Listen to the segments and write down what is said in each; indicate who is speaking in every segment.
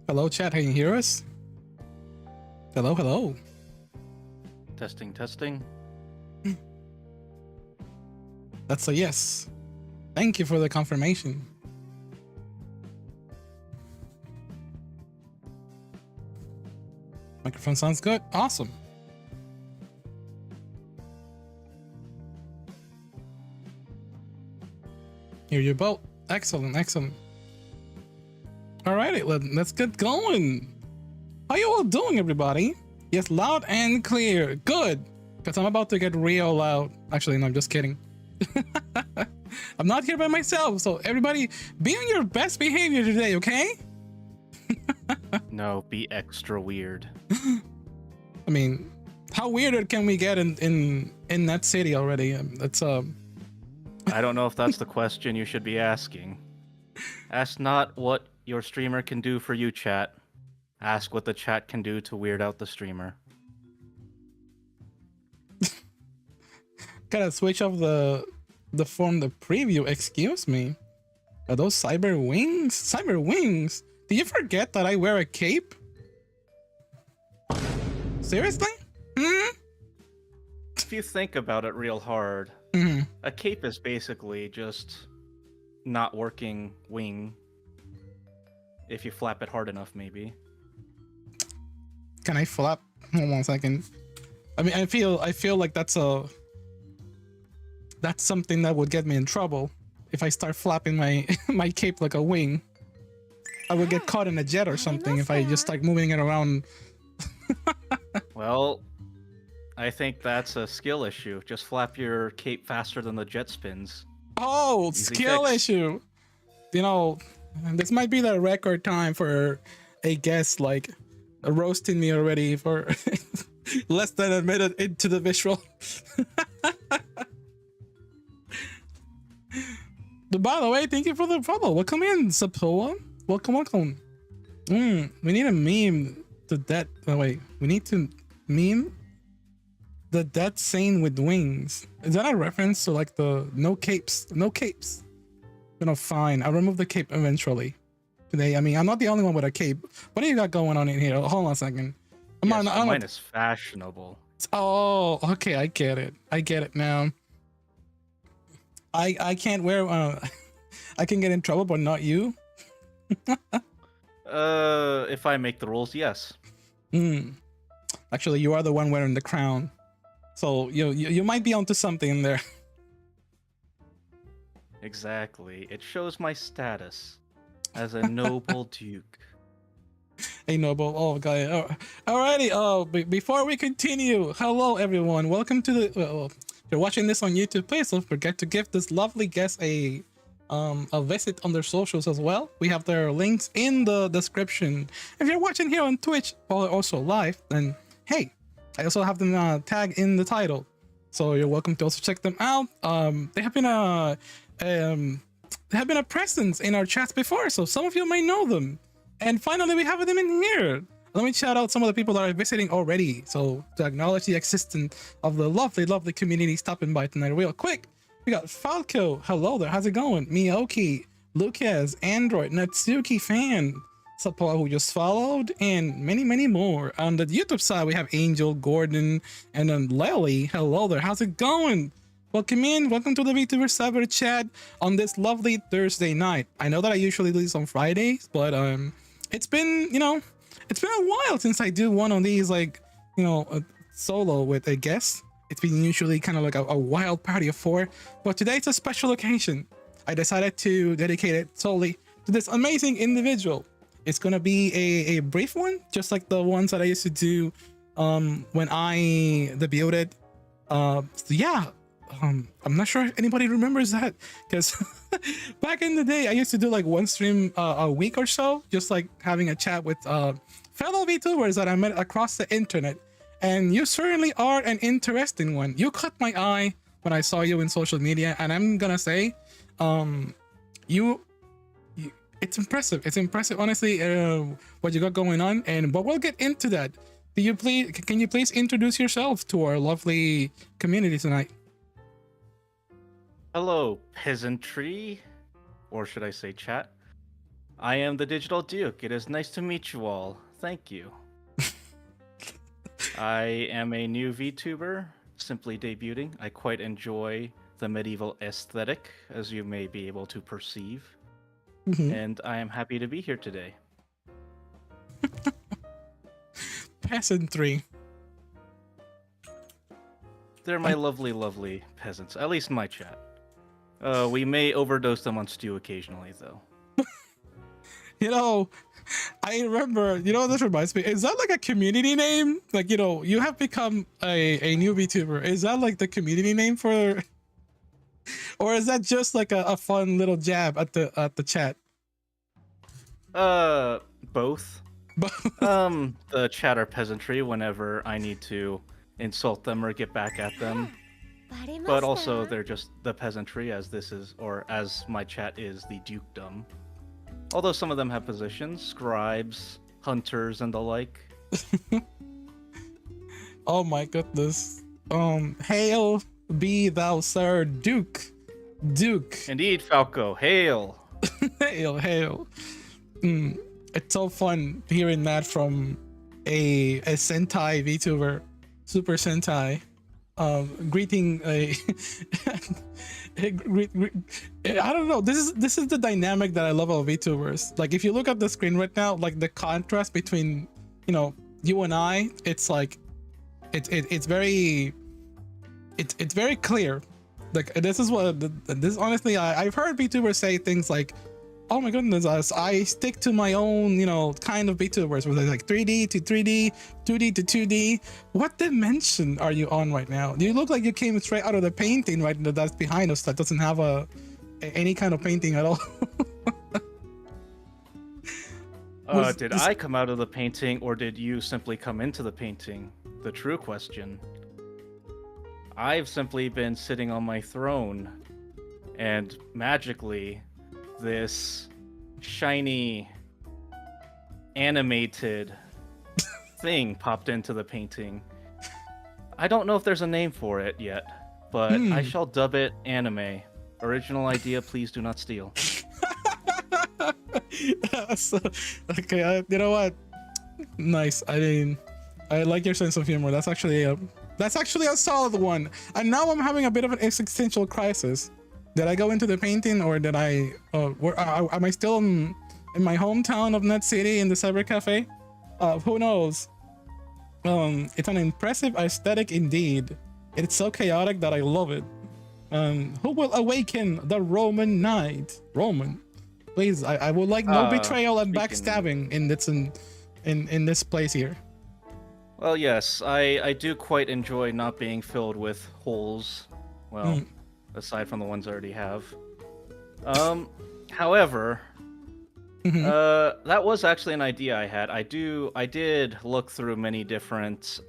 Speaker 1: Hello, chat. Can you hear us? Hello, hello.
Speaker 2: Testing, testing.
Speaker 1: That's a yes. Thank you for the confirmation. Microphone sounds good. Awesome. Hear you both. Excellent, excellent. Alrighty, let's get going. How you all doing, everybody? Yes, loud and clear. Good. Because I'm about to get real loud. Actually, no, I'm just kidding. I'm not here by myself, so everybody be on your best behavior today, okay?
Speaker 2: No, be extra weird.
Speaker 1: I mean, how weirder can we get in that city already? That's
Speaker 2: I don't know if that's the question you should be asking. Ask not what your streamer can do for you, chat. Ask what the chat can do to weird out the streamer.
Speaker 1: gotta switch off the preview. Excuse me. Are those cyber wings? Cyber wings? Do you forget that I wear a cape? Seriously?
Speaker 2: If you think about it real hard, a cape is basically just not working wing. If you flap it hard enough, maybe.
Speaker 1: Can I flap? Hold on 1 second. I mean, I feel like that's something that would get me in trouble if I start flapping my my cape like a wing. I would get caught in a jet or something if I just start moving it around.
Speaker 2: Well, I think that's a skill issue. Just flap your cape faster than the jet spins.
Speaker 1: Oh,
Speaker 2: Easy
Speaker 1: skill
Speaker 2: fix.
Speaker 1: issue. You know, this might be the record time for a guest like roasting me already for less than a minute into the visual. But by the way, thank you for the follow. Welcome in, Sapoa. Welcome, welcome. We need a meme to that. Oh wait, we need to meme the dead saint with wings. Is that a reference to like the no capes? No capes. You know, fine. I'll remove the cape eventually. Today, I mean, I'm not the only one with a cape. What do you got going on in here? Hold on a second.
Speaker 2: Yes, mine is fashionable.
Speaker 1: Oh, okay. I get it. I get it now. I can't wear. I can get in trouble, but not you.
Speaker 2: If I make the rules, yes.
Speaker 1: Actually, you are the one wearing the crown, so you might be onto something in there.
Speaker 2: Exactly. It shows my status as a noble duke.
Speaker 1: A noble. Oh, God. Alrighty. Oh, before we continue, hello everyone. Welcome to the. If you're watching this on YouTube, please don't forget to give this lovely guest a visit on their socials as well. We have their links in the description. If you're watching here on Twitch or also live, then hey, I also have them tagged in the title, so you're welcome to also check them out. They have been a presence in our chats before, so some of you may know them. And finally, we have them in here. Let me shout out some of the people that are visiting already. So to acknowledge the existence of the lovely, lovely community stopping by tonight real quick. We got Falco. Hello there. How's it going? Miyoki, Lucas, Android, Natsuki Fan, Sapoa who just followed, and many, many more. On the YouTube side, we have Angel, Gordon, and then Lely. Hello there. How's it going? Welcome in. Welcome to the VTuber server chat on this lovely Thursday night. I know that I usually do this on Fridays, but it's been, it's been a while since I do one of these, like, a solo with a guest. It's been usually kind of like a wild party of 4, but today it's a special occasion. I decided to dedicate it solely to this amazing individual. It's gonna be a brief one, just like the ones that I used to do when I debuted. So yeah, I'm not sure if anybody remembers that, because back in the day I used to do like one stream a week or so, just like having a chat with fellow VTubers that I met across the internet. And you certainly are an interesting one. You caught my eye when I saw you in social media, and I'm gonna say, it's impressive. It's impressive, honestly, what you got going on. But we'll get into that. Can you please introduce yourself to our lovely community tonight?
Speaker 2: Hello, peasantry, or should I say chat? I am the Digital Duke. It is nice to meet you all. Thank you. I am a new VTuber, simply debuting. I quite enjoy the medieval aesthetic, as you may be able to perceive. And I am happy to be here today.
Speaker 1: Peasantry.
Speaker 2: They're my lovely, lovely peasants. At least in my chat. We may overdose them on stew occasionally, though.
Speaker 1: You know, I remember, you know, this reminds me, is that like a community name? Like, you know, you have become a new VTuber. Is that like the community name for, or is that just like a fun little jab at the chat?
Speaker 2: Both. The chat are peasantry whenever I need to insult them or get back at them. But also they're just the peasantry, as this is, or as my chat is, the dukedom. Although some of them have positions, scribes, hunters, and the like.
Speaker 1: Oh my goodness. Hail be thou, Sir Duke. Duke.
Speaker 2: Indeed, Falco. Hail.
Speaker 1: Hail. It's so fun hearing that from a Sentai VTuber, Super Sentai. Greeting a I don't know, this is the dynamic that I love of VTubers. Like, if you look at the screen right now, like the contrast between, you know, you and I, it's like it's very clear. Like, this is what this honestly, I've heard VTubers say things like, oh my goodness, I stick to my own, you know, kind of VTubers, where they're like 3D to 3D, 2D to 2D. What dimension are you on right now? You look like you came straight out of the painting right that's behind us that doesn't have any kind of painting at all.
Speaker 2: Did I come out of the painting, or did you simply come into the painting? The true question. I've simply been sitting on my throne, and magically, this shiny animated thing popped into the painting. I don't know if there's a name for it yet, but I shall dub it anime. Original idea, please do not steal.
Speaker 1: So, okay, you know what? Nice. I mean, I like your sense of humor. That's actually a solid one. And now I'm having a bit of an existential crisis. Did I go into the painting, or did I? Am I still in my hometown of Nut City in the cyber cafe? Who knows? It's an impressive aesthetic indeed. It's so chaotic that I love it. Who will awaken the Roman knight? Roman, please. I would like no betrayal and backstabbing in this place here.
Speaker 2: Well, yes, I do quite enjoy not being filled with holes. Well. Aside from the ones I already have. However, that was actually an idea I had. I did look through many different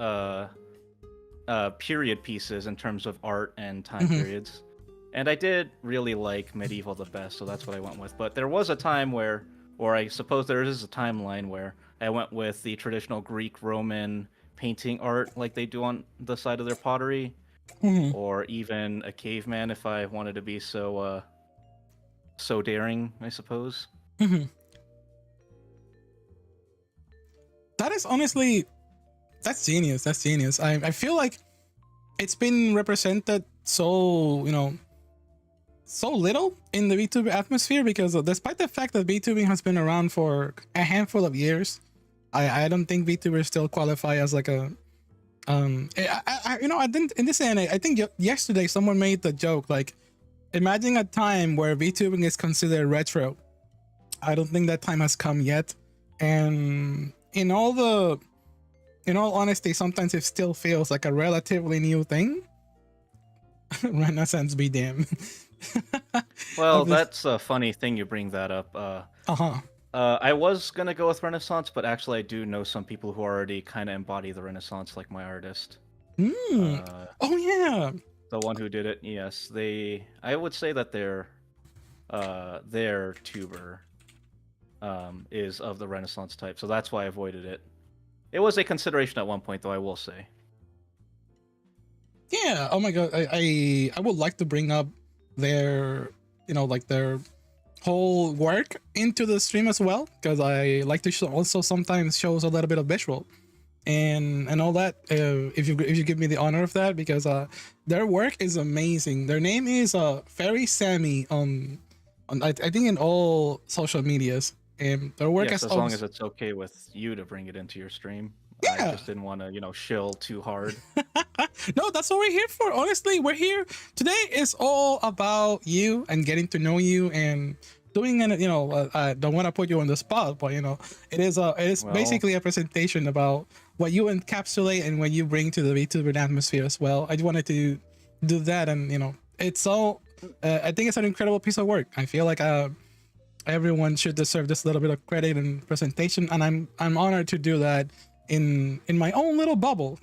Speaker 2: period pieces in terms of art and time periods, and I did really like medieval the best, so that's what I went with. But there was a time where, or I suppose there is a timeline where I went with the traditional Greek Roman painting art, like they do on the side of their pottery. Or even a caveman if I wanted to be so daring, I suppose.
Speaker 1: That is honestly, that's genius. That's genius. I feel like it's been represented so, you know, so little in the VTuber atmosphere, because despite the fact that VTubing has been around for a handful of years, I don't think VTubers still qualify as like a you know, I think in this end, I think yesterday someone made the joke, like, imagine a time where VTubing is considered retro. I don't think that time has come yet, and in all honesty, sometimes it still feels like a relatively new thing. Renaissance be damned.
Speaker 2: Well, that's a funny thing you bring that up. I was gonna go with Renaissance, but actually I do know some people who already kind of embody the Renaissance, like my artist.
Speaker 1: Oh yeah,
Speaker 2: the one who did it. Yes, I would say that their tuber is of the Renaissance type, so that's why I avoided it. It was a consideration at one point, though, I will say.
Speaker 1: Yeah. Oh my god, I would like to bring up their, you know, like their whole work into the stream as well, because I like to also sometimes shows a little bit of visual and all that. If you give me the honor of that, because their work is amazing. Their name is Fairy Sammy on I think in all social medias, and their work
Speaker 2: Yes,
Speaker 1: is
Speaker 2: as long as it's okay with you to bring it into your stream. I
Speaker 1: yeah.
Speaker 2: just didn't want to, shill too hard.
Speaker 1: No, that's what we're here for. Honestly, we're here today. Is all about you and getting to know you and doing it. I don't want to put you on the spot, but it is
Speaker 2: Well,
Speaker 1: basically a presentation about what you encapsulate and what you bring to the VTuber atmosphere as well. I just wanted to do that, and it's all. I think it's an incredible piece of work. I feel like everyone should deserve this little bit of credit and presentation, and I'm honored to do that in my own little bubble.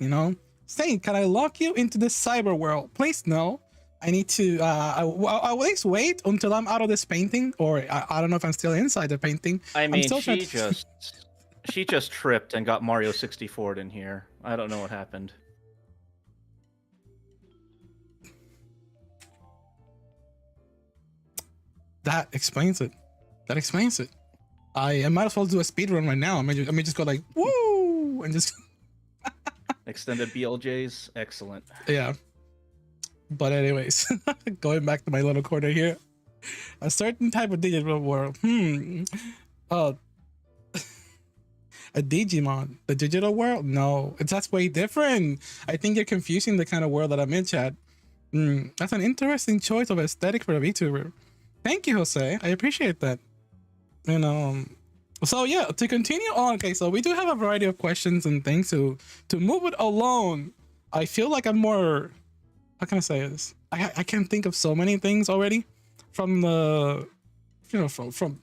Speaker 1: Saying, can I lock you into this cyber world? Please no. I need to. I'll at least wait until I'm out of this painting, or I don't know if I'm still inside the painting.
Speaker 2: I
Speaker 1: I'm
Speaker 2: mean,
Speaker 1: still trying.
Speaker 2: she just tripped and got Mario 64 in here. I don't know what happened.
Speaker 1: That explains it. That explains it. I might as well do a speed run right now. I may just go like woo and just
Speaker 2: Extended BLJs, excellent.
Speaker 1: yeah. But anyways, going back to my little corner here, a certain type of digital world. Uh, a Digimon, the digital world? No, that's way different. I think you're confusing the kind of world that I'm in, Chad. That's an interesting choice of aesthetic for a VTuber. Thank you, Jose. I appreciate that. So yeah, to continue on. Okay, so we do have a variety of questions and things to move it along. I feel like I'm more. How can I say this? I can think of so many things already, from the, from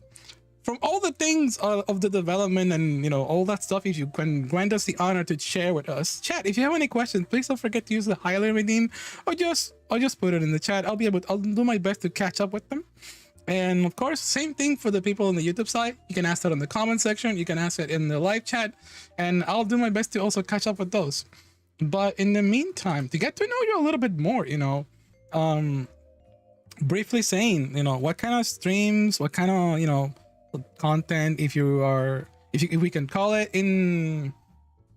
Speaker 1: all the things of the development and all that stuff. If you can grant us the honor to share with us, chat. If you have any questions, please don't forget to use the highlight redeem, or just put it in the chat. I'll do my best to catch up with them. And of course, same thing for the people on the YouTube side. You can ask that in the comment section. You can ask it in the live chat, and I'll do my best to also catch up with those. But in the meantime, to get to know you a little bit more, briefly saying, what kind of streams, what kind of, content, if we can call it in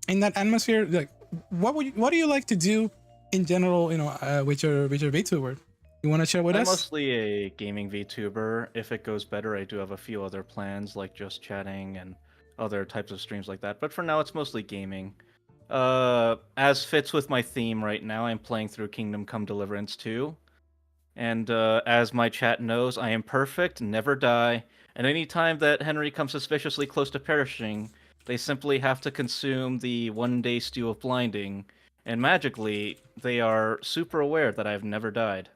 Speaker 1: that atmosphere, like what do you like to do in general, with your VTuber? You want to share with
Speaker 2: I'm
Speaker 1: us?
Speaker 2: mostly a gaming VTuber. If it goes better, I do have a few other plans, like just chatting and other types of streams like that. But for now, it's mostly gaming. As fits with my theme right now, I'm playing through Kingdom Come Deliverance 2. And as my chat knows, I am perfect, never die, and any time that Henry comes suspiciously close to perishing, they simply have to consume the one-day stew of blinding, and magically, they are super aware that I've never died.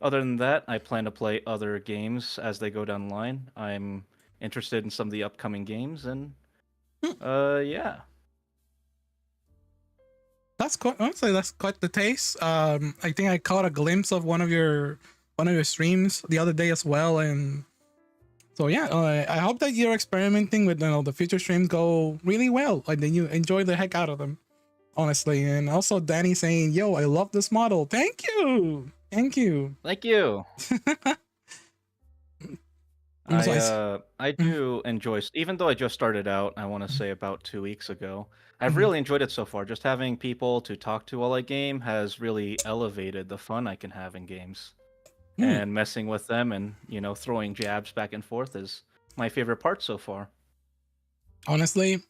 Speaker 2: Other than that, I plan to play other games as they go down the line. I'm interested in some of the upcoming games, and yeah.
Speaker 1: That's quite, honestly, that's quite the taste. I think I caught a glimpse of one of your streams the other day as well, and so yeah, I hope that you're experimenting with the future streams go really well, and then you enjoy the heck out of them, honestly. And also Danny saying, "Yo, I love this model. Thank you, thank you."
Speaker 2: Thank you. I do enjoy, even though I just started out, I want to say about 2 weeks ago. I've really enjoyed it so far. Just having people to talk to while I game has really elevated the fun I can have in games. And messing with them and, throwing jabs back and forth is my favorite part so far.
Speaker 1: Honestly,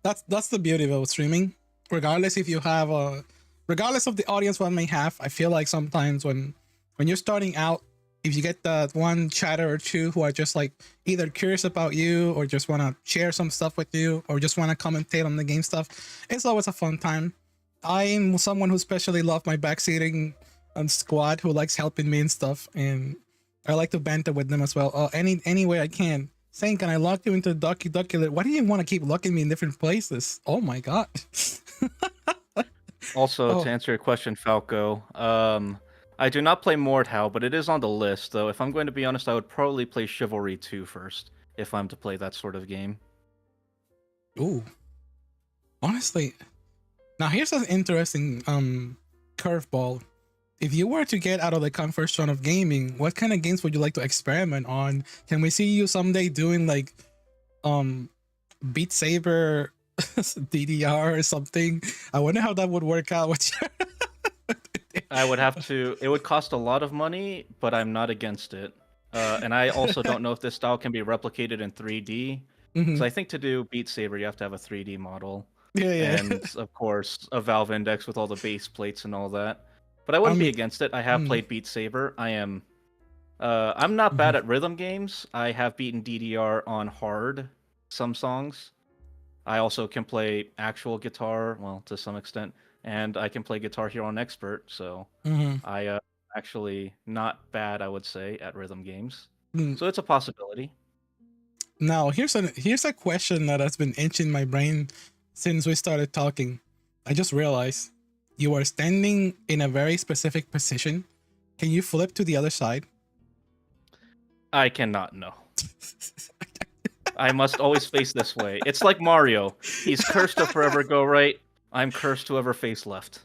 Speaker 1: that's the beauty of streaming. Regardless if you have regardless of the audience one may have, I feel like sometimes when you're starting out, if you get that one chatter or two who are just like either curious about you or just want to share some stuff with you or just want to commentate on the game stuff, it's always a fun time. I'm someone who especially love my backseating squad who likes helping me and stuff, and I like to banter with them as well. Any way I can. Saying, can I lock you into the ducky? Why do you want to keep locking me in different places? Oh my god.
Speaker 2: Also, to answer your question, Falco, I do not play Mordhau, but it is on the list, though. If I'm going to be honest, I would probably play Chivalry 2 first, if I'm to play that sort of game.
Speaker 1: Ooh. Honestly. Now here's an interesting curveball. if you were to get out of the comfort zone of gaming, what kind of games would you like to experiment on? Can we see you someday doing like Beat Saber DDR or something? I wonder how that would work out with your
Speaker 2: I would have to. It would cost a lot of money, but I'm not against it. And I also don't know if this style can be replicated in 3D. So I think to do Beat Saber, you have to have a 3D model,
Speaker 1: Yeah, yeah.
Speaker 2: and of course a Valve Index with all the base plates and all that. But I
Speaker 1: I
Speaker 2: wouldn't be
Speaker 1: mean,
Speaker 2: against it. I have played Beat Saber. I'm not bad at rhythm games. I have beaten DDR on hard some songs. I also can play actual guitar, well, to some extent, and I can play Guitar Hero on Expert, so I actually not bad, I would say, at rhythm games. So it's a possibility.
Speaker 1: Now here's a question that has been itching my brain since we started talking. I just realized you are standing in a very specific position. Can you flip to the other side?
Speaker 2: I cannot, no. I must always face this way. It's like Mario. He's cursed to forever go right. I'm cursed to ever face left.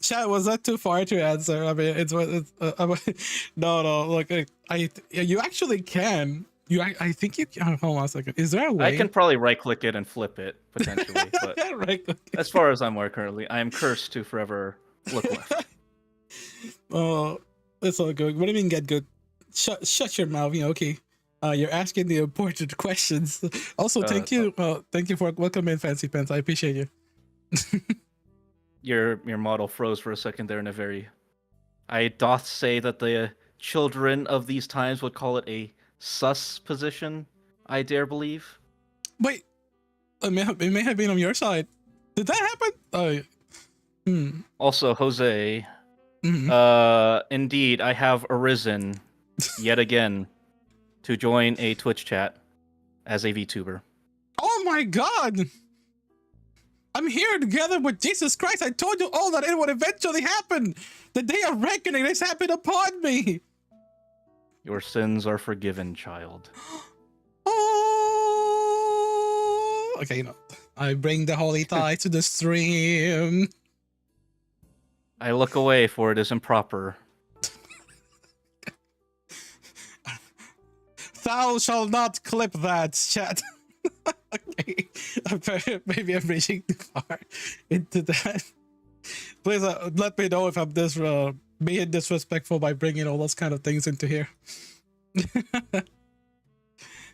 Speaker 1: Chat, was that too far to answer? I mean, no. Look, you actually can. I think you can. Hold on a second. Is there a way?
Speaker 2: I can probably right-click it and flip it potentially, but
Speaker 1: right-click.
Speaker 2: As far as I'm aware currently, I am cursed to forever look left.
Speaker 1: Oh, that's all good. What do you mean get good? Shut your mouth. Okay. You're asking the important questions. Also, thank you for welcoming Fancy Pants. I appreciate you.
Speaker 2: Your model froze for a second there in a very. I doth say that the children of these times would call it a sus position. I dare believe.
Speaker 1: Wait, it may have been on your side. Did that happen?
Speaker 2: Also, Jose. Indeed, I have arisen yet again to join a Twitch chat as a VTuber.
Speaker 1: Oh my God! I'm here together with Jesus Christ. I told you all that it would eventually happen. The day of reckoning has happened upon me.
Speaker 2: Your sins are forgiven, child.
Speaker 1: Oh, okay, I bring the holy tie to the stream.
Speaker 2: I look away, for it is improper.
Speaker 1: Thou shalt not clip that, chat. Okay, maybe I'm reaching too far into that. Please let me know if I'm being disrespectful by bringing all those kind of things into here.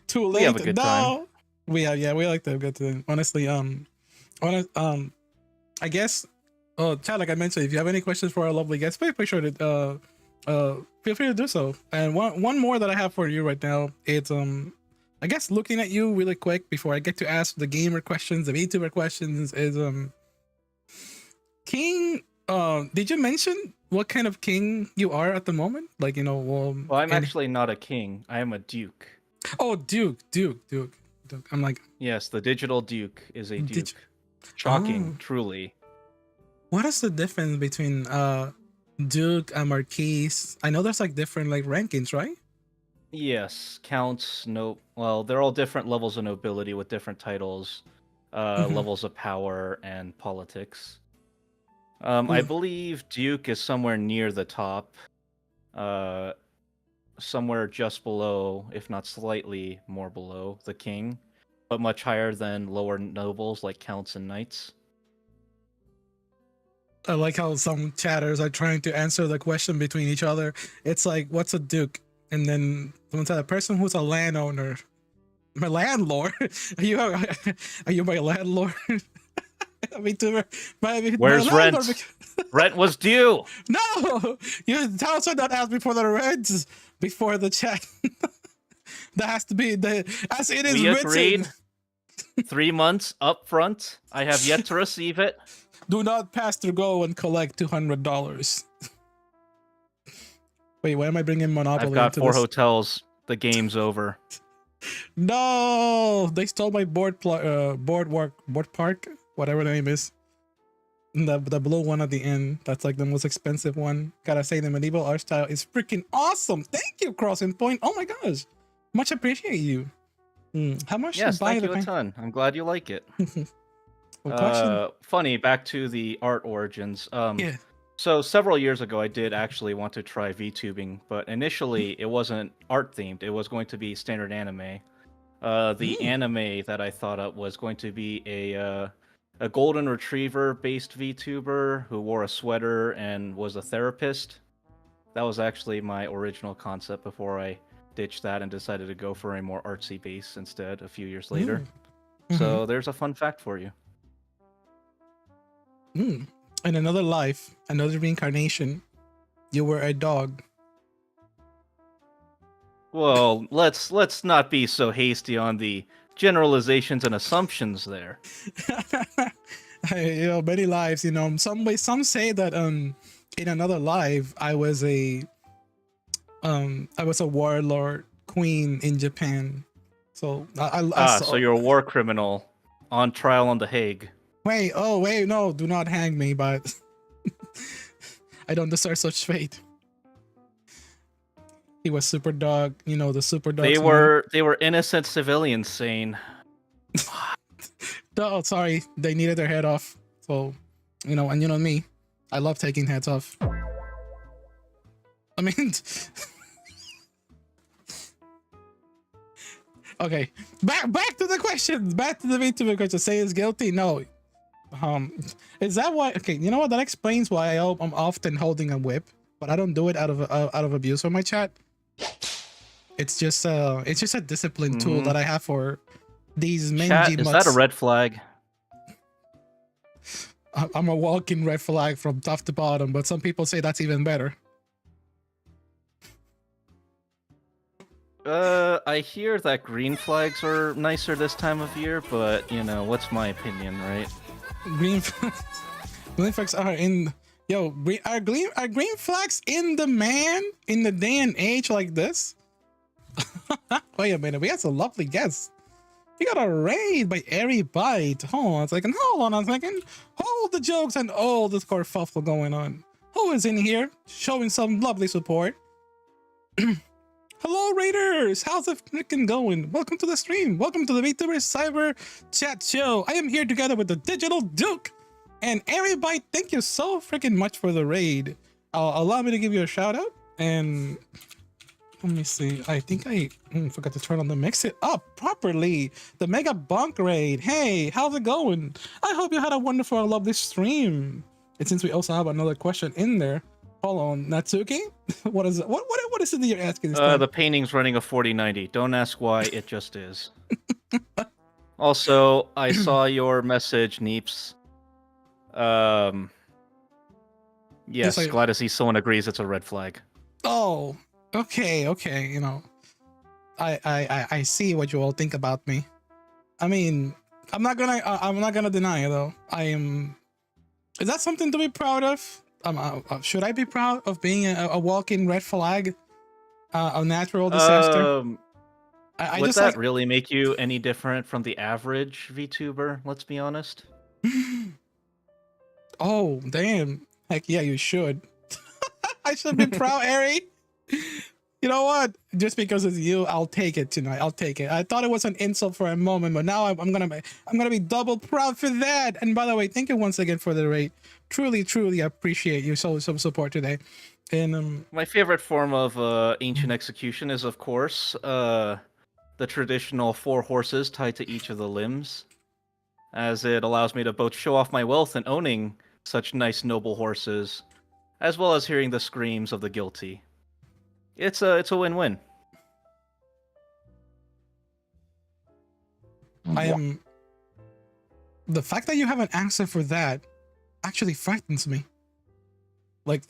Speaker 1: Too late.
Speaker 2: We have a good time.
Speaker 1: We like to have a good time. Honestly, I guess. Oh, chat, like I mentioned, if you have any questions for our lovely guests, please make sure to feel free to do so. And one more that I have for you right now, it's I guess looking at you really quick before I get to ask the gamer questions, the VTuber questions, is King. Did you mention what kind of king you are at the moment? Like,
Speaker 2: well, I'm actually not a king. I am a duke.
Speaker 1: Oh, Duke. I'm like,
Speaker 2: yes, the digital Duke is a duke. Shocking, truly.
Speaker 1: What is the difference between Duke and Marquis? I know there's like different like rankings, right?
Speaker 2: Yes, counts. Well, they're all different levels of nobility with different titles, levels of power, and politics. I believe Duke is somewhere near the top, somewhere just below, if not slightly more below, the king, but much higher than lower nobles like counts and knights.
Speaker 1: I like how some chatters are trying to answer the question between each other. It's like, what's a duke? And then someone said, a person who's a landowner. My landlord? Are you my landlord?
Speaker 2: Where's rent? Rent was due.
Speaker 1: No, you tell us not ask before the rent, before the chat. That has to be as it is
Speaker 2: we
Speaker 1: written.
Speaker 2: Agreed. 3 months up front. I have yet to receive it.
Speaker 1: Do not pass through go and collect $200. Wait, why am I bringing Monopoly?
Speaker 2: I've got
Speaker 1: into
Speaker 2: 4
Speaker 1: this?
Speaker 2: hotels. The game's over.
Speaker 1: No, they stole my board park, whatever the name is. The blue one at the end. That's like the most expensive one. Gotta say, the medieval art style is freaking awesome. Thank you, Crossing Point. Oh my gosh, much appreciate you. How much?
Speaker 2: Yes, thank you a ton. I'm glad you like it. Funny, back to the art origins.
Speaker 1: Yeah.
Speaker 2: So several years ago, I did actually want to try VTubing, but initially it wasn't art themed. It was going to be standard anime. The
Speaker 1: Mm,
Speaker 2: anime that I thought of was going to be a golden retriever based VTuber who wore a sweater and was a therapist. That was actually my original concept before I ditched that and decided to go for a more artsy base instead a few years later.
Speaker 1: mm, mm-hmm,
Speaker 2: So there's a fun fact for you.
Speaker 1: mm. In another life, another reincarnation, you were a dog.
Speaker 2: Well, let's not be so hasty on the generalizations and assumptions there.
Speaker 1: Many lives. Some say that in another life, I was a warlord queen in Japan. So I
Speaker 2: Ah, so
Speaker 1: saw.
Speaker 2: you're a war criminal on trial on The Hague.
Speaker 1: Wait, no, do not hang me, but I don't deserve such fate. He was super dog, the super
Speaker 2: They
Speaker 1: dog's name.
Speaker 2: were innocent civilians, Sane.
Speaker 1: Oh, sorry, they needed their head off. So, and you know me, I love taking heads off. I mean, okay, back to the question. Back to the VTuber question. Say is guilty? No. Is that why? Okay, you know what? That explains why I'm often holding a whip, but I don't do it out of abuse for my chat. It's just a discipline tool that I have for these
Speaker 2: Chat,
Speaker 1: mangy
Speaker 2: is that a
Speaker 1: mutts.
Speaker 2: red flag?
Speaker 1: I'm a walking red flag from top to bottom, but some people say that's even better.
Speaker 2: I hear that green flags are nicer this time of year, but what's my opinion, right?
Speaker 1: Green green flags are in are green flags in the day and age like this? Wait a minute, we had some lovely guests. We got a raid by Airy Bite. Hold on a second. Hold the jokes and all this kerfuffle going on. Who is in here showing some lovely support? Hello, Raiders! How's it freaking going? Welcome to the stream. Welcome to the VTuber Cyber Chat Show. I am here together with the Digital Duke and Airy Bite. Thank you so freaking much for the raid. Allow me to give you a shout out. And let me see. I think I forgot to turn on the mix it up properly. The Mega Bunk Raid. Hey, how's it going? I hope you had a wonderful and lovely stream. And since we also have another question in there, hold on, Natsuki. What is it? What is it that you're asking this time?
Speaker 2: The painting's running a 4090. Don't ask why, it just is. Also, I saw your message, Neeps. Yes,
Speaker 1: Yes,
Speaker 2: glad to see someone agrees it's a red flag.
Speaker 1: Oh, okay. I see what you all think about me. I mean, I'm not gonna deny it though. I am. Is that something to be proud of? Should I be proud of being a walking red flag? A natural disaster. I
Speaker 2: Would
Speaker 1: just
Speaker 2: that really make you any different from the average VTuber? Let's be honest.
Speaker 1: Oh damn! Heck yeah, you should. I should be proud, Ari. You know what? Just because it's you, I'll take it tonight. I'll take it. I thought it was an insult for a moment, but now I'm gonna be double proud for that. And by the way, thank you once again for the rate. Truly appreciate you some support today. And
Speaker 2: my favorite form of ancient execution is, of course, the traditional 4 horses tied to each of the limbs, as it allows me to both show off my wealth in owning such nice noble horses, as well as hearing the screams of the guilty. It's a win-win.
Speaker 1: I am. The fact that you have an answer for that actually frightens me. Like,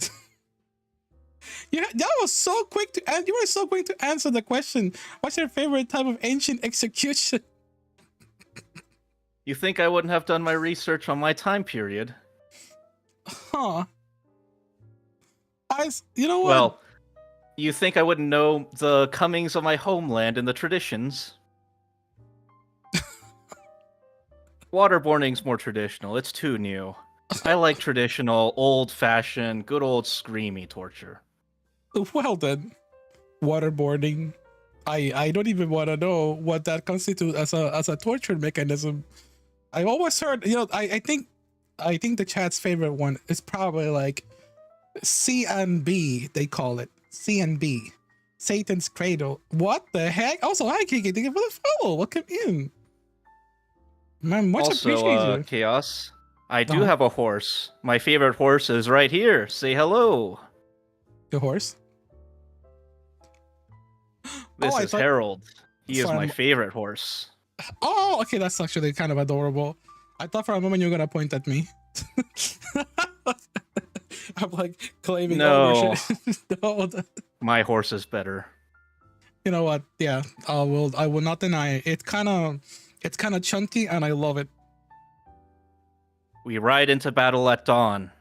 Speaker 1: that was so quick to. And you were so quick to answer the question. What's your favorite type of ancient execution?
Speaker 2: You think I wouldn't have done my research on my time period?
Speaker 1: Huh. You know what?
Speaker 2: Well, you think I wouldn't know the comings of my homeland and the traditions? Waterboarding's more traditional. It's too new. I like traditional, old-fashioned, good old screamy torture.
Speaker 1: Well then, waterboarding. I don't even want to know what that constitutes as a torture mechanism. I've always heard, I think the chat's favorite one is probably like C and B, they call it. C and B. Satan's Cradle. What the heck? Also, hi Kiki, thank you for the follow. Welcome in. Man, much
Speaker 2: Also,
Speaker 1: appreciate you.
Speaker 2: Chaos, I do
Speaker 1: Uh-huh.
Speaker 2: have a horse. My favorite horse is right here. Say hello.
Speaker 1: The horse.
Speaker 2: This
Speaker 1: I
Speaker 2: is
Speaker 1: thought.
Speaker 2: Harold. He is
Speaker 1: Sorry,
Speaker 2: my favorite horse.
Speaker 1: oh, okay, that's actually kind of adorable. I thought for a moment you were gonna point at me. I'm like claiming
Speaker 2: No,
Speaker 1: ownership. No,
Speaker 2: my horse is better.
Speaker 1: you know what? Yeah, I will not deny it. It's kind of chunky, and I love it.
Speaker 2: We ride into battle at dawn.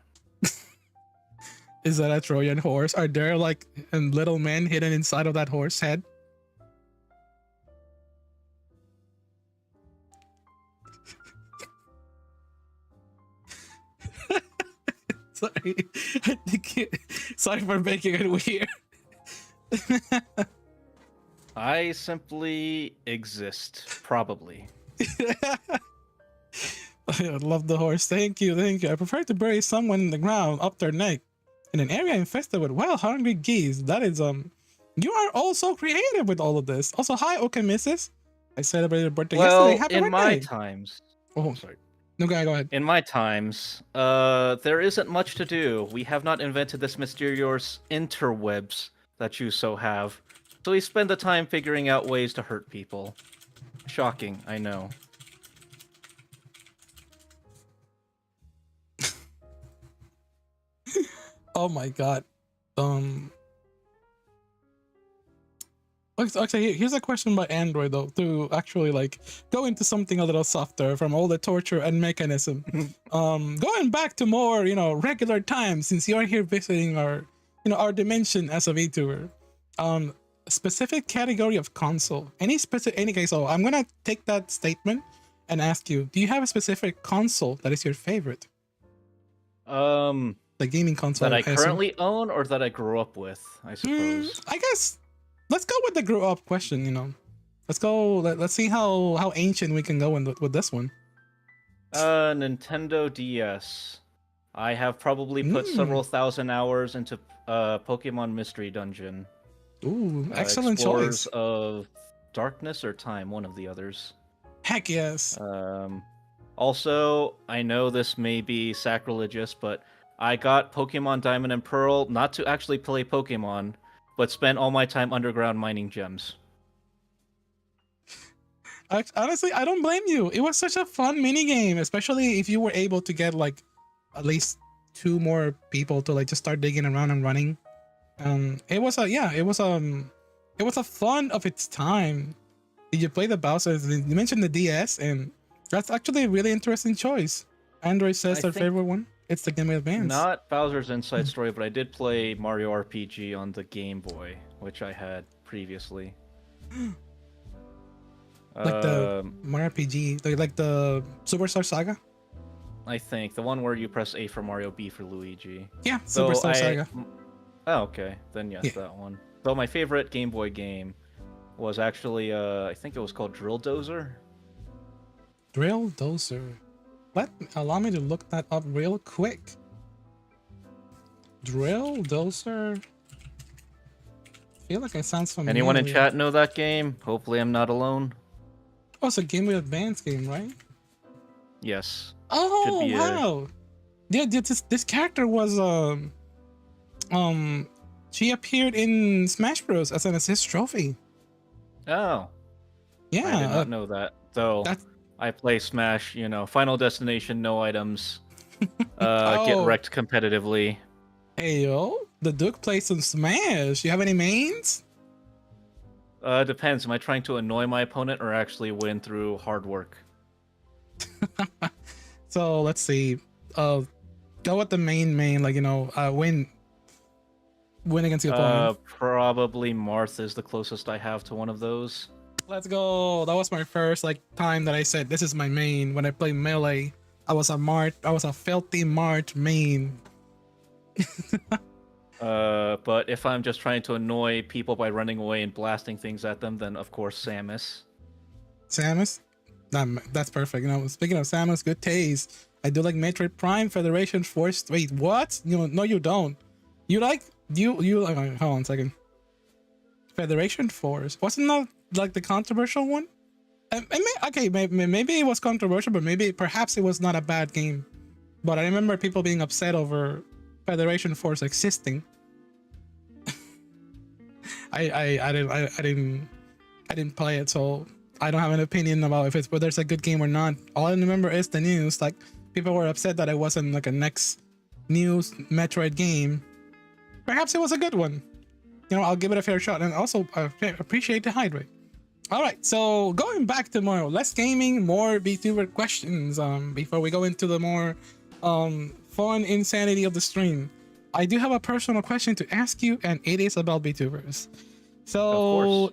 Speaker 1: Is that a Trojan horse? Are there like little men hidden inside of that horse head? Sorry, I think sorry for making it weird.
Speaker 2: I simply exist, probably.
Speaker 1: I love the horse. Thank you, thank you. I prefer to bury someone in the ground up their neck in an area infested with wild hungry geese. That is you are also creative with all of this. Also, hi, okay, Mrs. I celebrated your birthday yesterday.
Speaker 2: Well,
Speaker 1: Happy
Speaker 2: in my
Speaker 1: birthday.
Speaker 2: times...
Speaker 1: Oh,
Speaker 2: sorry.
Speaker 1: no, go ahead.
Speaker 2: In my times, there isn't much to do. We have not invented this mysterious interwebs that you so have. So we spend the time figuring out ways to hurt people. Shocking, I know.
Speaker 1: Oh my god. Okay, here's a question by Android though, to actually like go into something a little softer from all the torture and mechanism. Going back to more, regular times, since you're here visiting our dimension as a VTuber. Specific category of console. Any case, so I'm gonna take that statement and ask you, do you have a specific console that is your favorite? The gaming console
Speaker 2: That I
Speaker 1: assume.
Speaker 2: currently own or that I grew up with, I suppose.
Speaker 1: I guess let's go with the grew up question. Let's go. Let's see how ancient we can go with this one.
Speaker 2: Nintendo DS. I have probably put several thousand hours into Pokemon Mystery Dungeon.
Speaker 1: Ooh, excellent
Speaker 2: Explorers
Speaker 1: choice.
Speaker 2: of Darkness or Time, one of the others.
Speaker 1: Heck yes.
Speaker 2: Also, I know this may be sacrilegious, but I got Pokemon Diamond and Pearl not to actually play Pokemon, but spent all my time underground mining gems.
Speaker 1: Honestly, I don't blame you. It was such a fun mini game, especially if you were able to get like at least 2 more people to like just start digging around and running. It was a fun of its time. Did you play the Bowser's? You mentioned the DS, and that's actually a really interesting choice. Android says their favorite one. It's the Game Boy Advance.
Speaker 2: Not Bowser's Inside Story, but I did play Mario RPG on the Game Boy, which I had previously.
Speaker 1: Like the Mario RPG, like the Superstar Saga.
Speaker 2: I think the one where you press A for Mario, B for Luigi.
Speaker 1: Yeah, Superstar Saga.
Speaker 2: Oh, okay. Then yes, that one. So my favorite Game Boy game was actually, I think it was called Drill Dozer.
Speaker 1: Drill Dozer. Allow me to look that up real quick. Drill Dozer. I feel like it sounds familiar.
Speaker 2: Anyone in chat know that game? Hopefully I'm not alone.
Speaker 1: Oh, it's a Game Boy Advance game, right?
Speaker 2: Yes.
Speaker 1: Oh, wow. Yeah, this character was she appeared in Smash Bros as an assist trophy.
Speaker 2: Oh.
Speaker 1: Yeah.
Speaker 2: I did not know that. Though I play Smash, Final Destination, no items. Get wrecked competitively.
Speaker 1: Hey yo, the Duke plays some Smash. You have any mains?
Speaker 2: Depends. Am I trying to annoy my opponent or actually win through hard work?
Speaker 1: So let's see. Go with the main, like win against your opponent.
Speaker 2: Probably Marth is the closest I have to one of those.
Speaker 1: Let's go. That was my first time that I said this is my main. When I play Melee, I was a filthy Mart main.
Speaker 2: But if I'm just trying to annoy people by running away and blasting things at them, then of course Samus.
Speaker 1: Samus? That's perfect. Speaking of Samus, good taste. I do like Metroid Prime, Federation Force. Wait, what? No, you don't. You like you hold on a second. Federation Force wasn't that like the controversial one? Okay, maybe it was controversial, but maybe perhaps it was not a bad game. But I remember people being upset over Federation Force existing. I didn't play it, so I don't have an opinion about if it's whether it's a good game or not. All I remember is the news. Like people were upset that it wasn't like a next news Metroid game. Perhaps it was a good one. You know, I'll give it a fair shot, and also appreciate the hydrate. All right, so going back to more less gaming, more VTuber questions. Before we go into the more fun insanity of the stream, I do have a personal question to ask you, and it is about VTubers. So,
Speaker 2: Of course.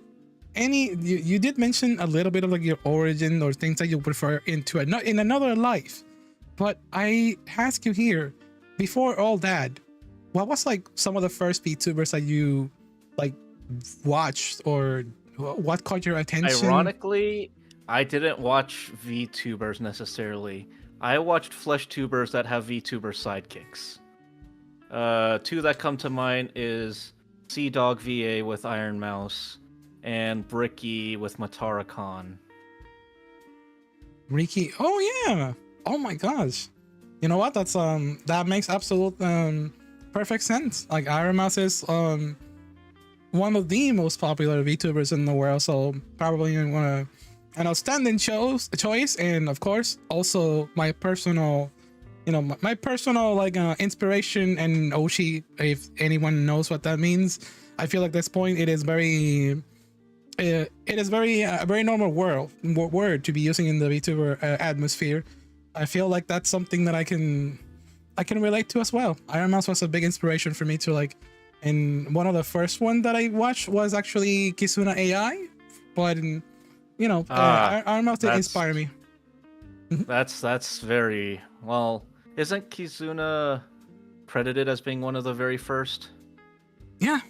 Speaker 1: you did mention a little bit of like your origin or things that you prefer into in another life, but I ask you here, before all that, what was like some of the first VTubers that you like watched, or what caught your attention?
Speaker 2: Ironically, I didn't watch VTubers necessarily. I watched flesh tubers that have VTuber sidekicks. Two that come to mind is Sea Dog VA with Iron Mouse and Bricky with Matara Khan.
Speaker 1: Riki, oh yeah, oh my gosh, you know what? That's that makes absolute perfect sense. Like Iron Mouse is one of the most popular VTubers in the world, so probably an outstanding choice, and of course also my personal, you know, my personal like inspiration and Oshi. If anyone knows what that means, I feel like at this point it is very. It is very a very normal word to be using in the VTuber atmosphere. I feel like that's something that I can relate to as well. Iron Mouse was a big inspiration for me to like, and one of the first one that I watched was actually Kizuna AI, but you know, Iron Mouse did inspire me.
Speaker 2: That's very well. Isn't Kizuna credited as being one of the very first?
Speaker 1: Yeah.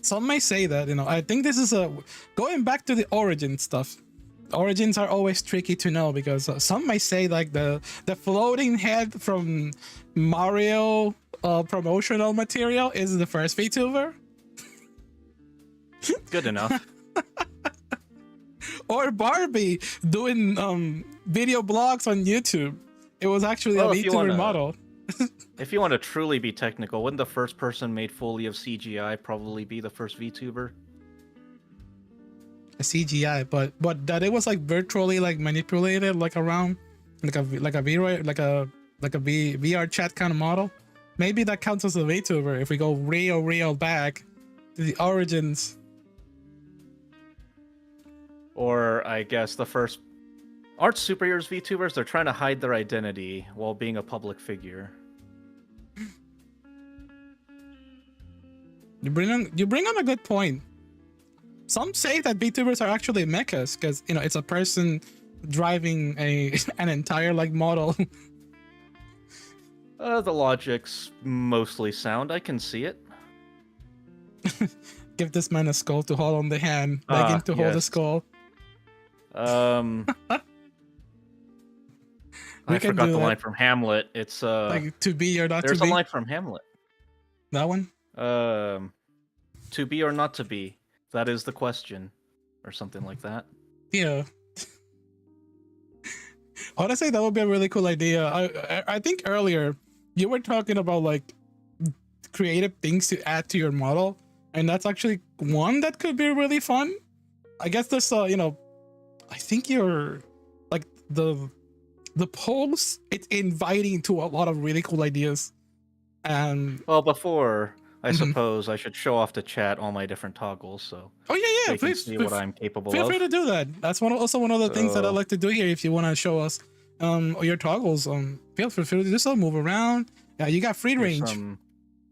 Speaker 1: Some may say that, you know, I think this is going back to the origin stuff. Origins are always tricky to know because some may say like the floating head from Mario promotional material is the first VTuber.
Speaker 2: Good enough.
Speaker 1: Or Barbie doing video blogs on YouTube. It was actually a VTuber model.
Speaker 2: If you want to truly be technical, wouldn't the first person made fully of CGI probably be the first VTuber?
Speaker 1: A CGI, but that it was like virtually like manipulated, like around like a VR chat kind of model. Maybe that counts as a VTuber if we go real back to the origins.
Speaker 2: Or I guess the first aren't superheroes VTubers? They're trying to hide their identity while being a public figure.
Speaker 1: You bring on a good point. Some say that VTubers are actually mechas because, you know, it's a person driving an entire like model.
Speaker 2: The logic's mostly sound. I can see it.
Speaker 1: Give this man a skull to hold on the hand, begging to hold a skull.
Speaker 2: I forgot the line from Hamlet. It's
Speaker 1: like to be or not to be.
Speaker 2: There's a line from Hamlet.
Speaker 1: That one?
Speaker 2: To be or not to be? That is the question. Or something like that.
Speaker 1: Yeah. Honestly, that would be a really cool idea. I think earlier you were talking about like creative things to add to your model, and that's actually one that could be really fun. I guess this you know, I think you're like the polls, it's inviting to a lot of really cool ideas. And
Speaker 2: well, before I suppose I should show off to chat all my different toggles, so
Speaker 1: yeah,
Speaker 2: they
Speaker 1: please
Speaker 2: can see what I'm capable
Speaker 1: feel
Speaker 2: of.
Speaker 1: free to do that. That's also one of the things that I like to do here. If you want to show us your toggles, feel free to do so. Move around. Yeah, you got free range.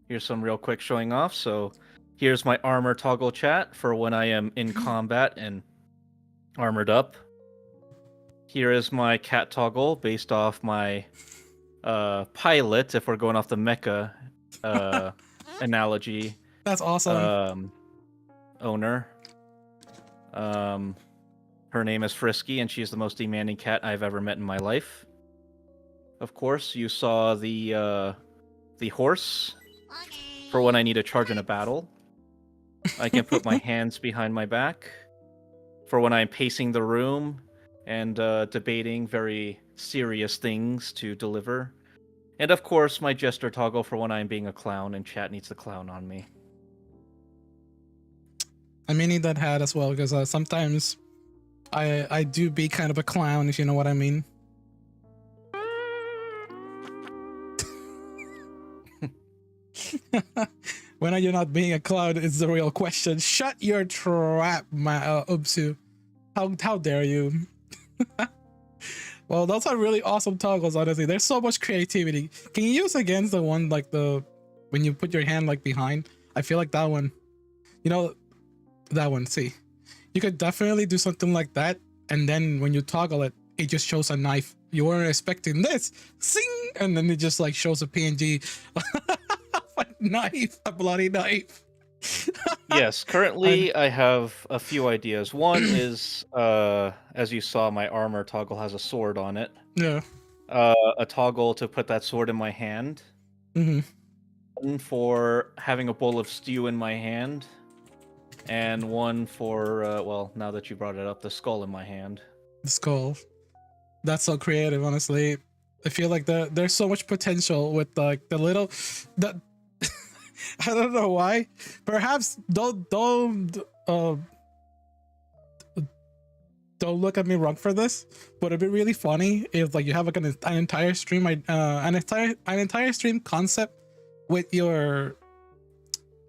Speaker 2: Here's some real quick showing off. So here's my armor toggle chat for when I am in combat and armored up. Here is my cat toggle based off my pilot, if we're going off the mecha analogy.
Speaker 1: That's awesome.
Speaker 2: Owner. Her name is Frisky, and she's the most demanding cat I've ever met in my life. Of course, you saw the horse for when I need to charge in a battle. I can put my hands behind my back for when I'm pacing the room and debating very serious things to deliver. And of course, my gesture toggle for when I'm being a clown and chat needs to clown on me.
Speaker 1: I may need that hat as well, because sometimes I do be kind of a clown, if you know what I mean. When are you not being a clown is the real question. Shut your trap, my Ubsu. How dare you? Well, those are really awesome toggles, honestly. There's so much creativity. Can you use against the one like when you put your hand like behind? I feel like that one, you know, that one, see. You could definitely do something like that, and then when you toggle it, it just shows a knife. You weren't expecting this. Sing! And then it just like shows a PNG a knife, a bloody knife.
Speaker 2: Yes, currently I have a few ideas. One is, as you saw, my armor toggle has a sword on it.
Speaker 1: Yeah.
Speaker 2: A toggle to put that sword in my hand.
Speaker 1: Mm-hmm.
Speaker 2: One for having a bowl of stew in my hand. And one for, well, now that you brought it up, the skull in my hand.
Speaker 1: The skull. That's so creative, honestly. I feel like there's so much potential with like the little the I don't know why. Perhaps don't look at me wrong for this, but it'd be really funny if like you have like an entire stream an entire stream concept with your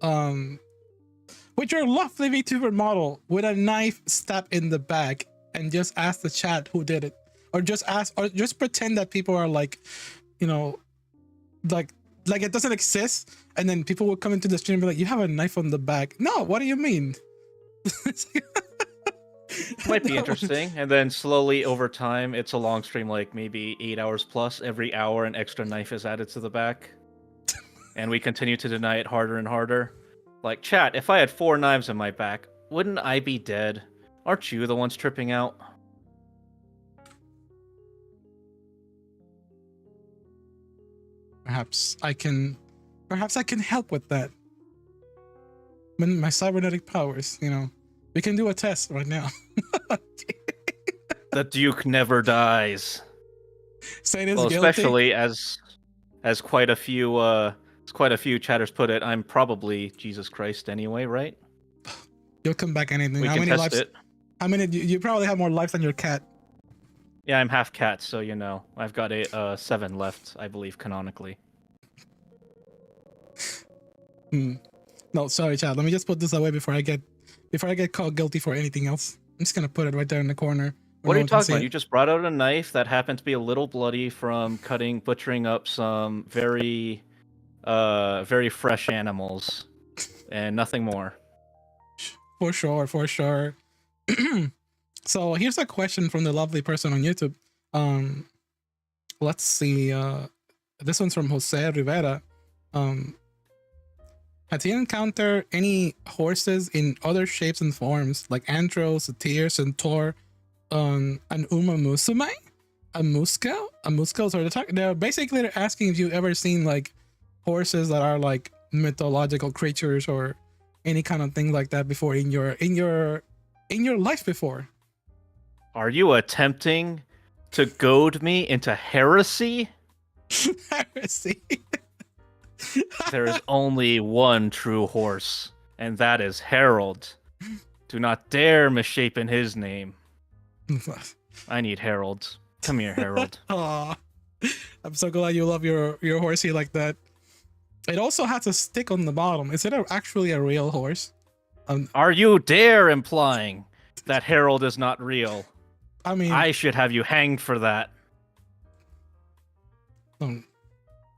Speaker 1: lovely VTuber model with a knife stabbed in the back, and just ask the chat who did it, or just pretend that people are like, you know, like it doesn't exist, and then people will come into the stream and be like, you have a knife on the back. No, what do you mean?
Speaker 2: Might be interesting. And then slowly over time, it's a long stream, like maybe 8 hours plus. Every hour an extra knife is added to the back. And we continue to deny it harder and harder. Like, chat, if I had 4 knives in my back, wouldn't I be dead? Aren't you the ones tripping out?
Speaker 1: Perhaps I can help with that. When my cybernetic powers, you know, we can do a test right now.
Speaker 2: The Duke never dies.
Speaker 1: Saying it's
Speaker 2: well,
Speaker 1: guilty.
Speaker 2: Especially as quite a few chatters put it, I'm probably Jesus Christ anyway, right?
Speaker 1: You'll come back anything.
Speaker 2: We
Speaker 1: How
Speaker 2: can
Speaker 1: many
Speaker 2: test
Speaker 1: lives?
Speaker 2: it.
Speaker 1: How many? You probably have more lives than your cat.
Speaker 2: Yeah, I'm half cat, so you know, I've got 7 left, I believe, canonically.
Speaker 1: No, sorry, chat. Let me just put this away before I get called guilty for anything else. I'm just gonna put it right there in the corner.
Speaker 2: What are you talking about? You just brought out a knife that happened to be a little bloody from butchering up some very fresh animals, and nothing more.
Speaker 1: For sure. So here's a question from the lovely person on YouTube. Let's see. This one's from Jose Rivera. Has he encountered any horses in other shapes and forms, like Andros, Satyr, Centaur, an Uma Musume, a Musco? So they're basically asking if you've ever seen like horses that are like mythological creatures or any kind of thing like that before in your life before.
Speaker 2: Are you attempting to goad me into heresy?
Speaker 1: Heresy.
Speaker 2: There is only one true horse, and that is Harold. Do not dare misshapen his name. I need Harold. Come here, Harold.
Speaker 1: Aw, I'm so glad you love your horsey like that. It also has a stick on the bottom. Is it actually a real horse?
Speaker 2: Are you dare implying that Harold is not real?
Speaker 1: I mean,
Speaker 2: I should have you hanged for that.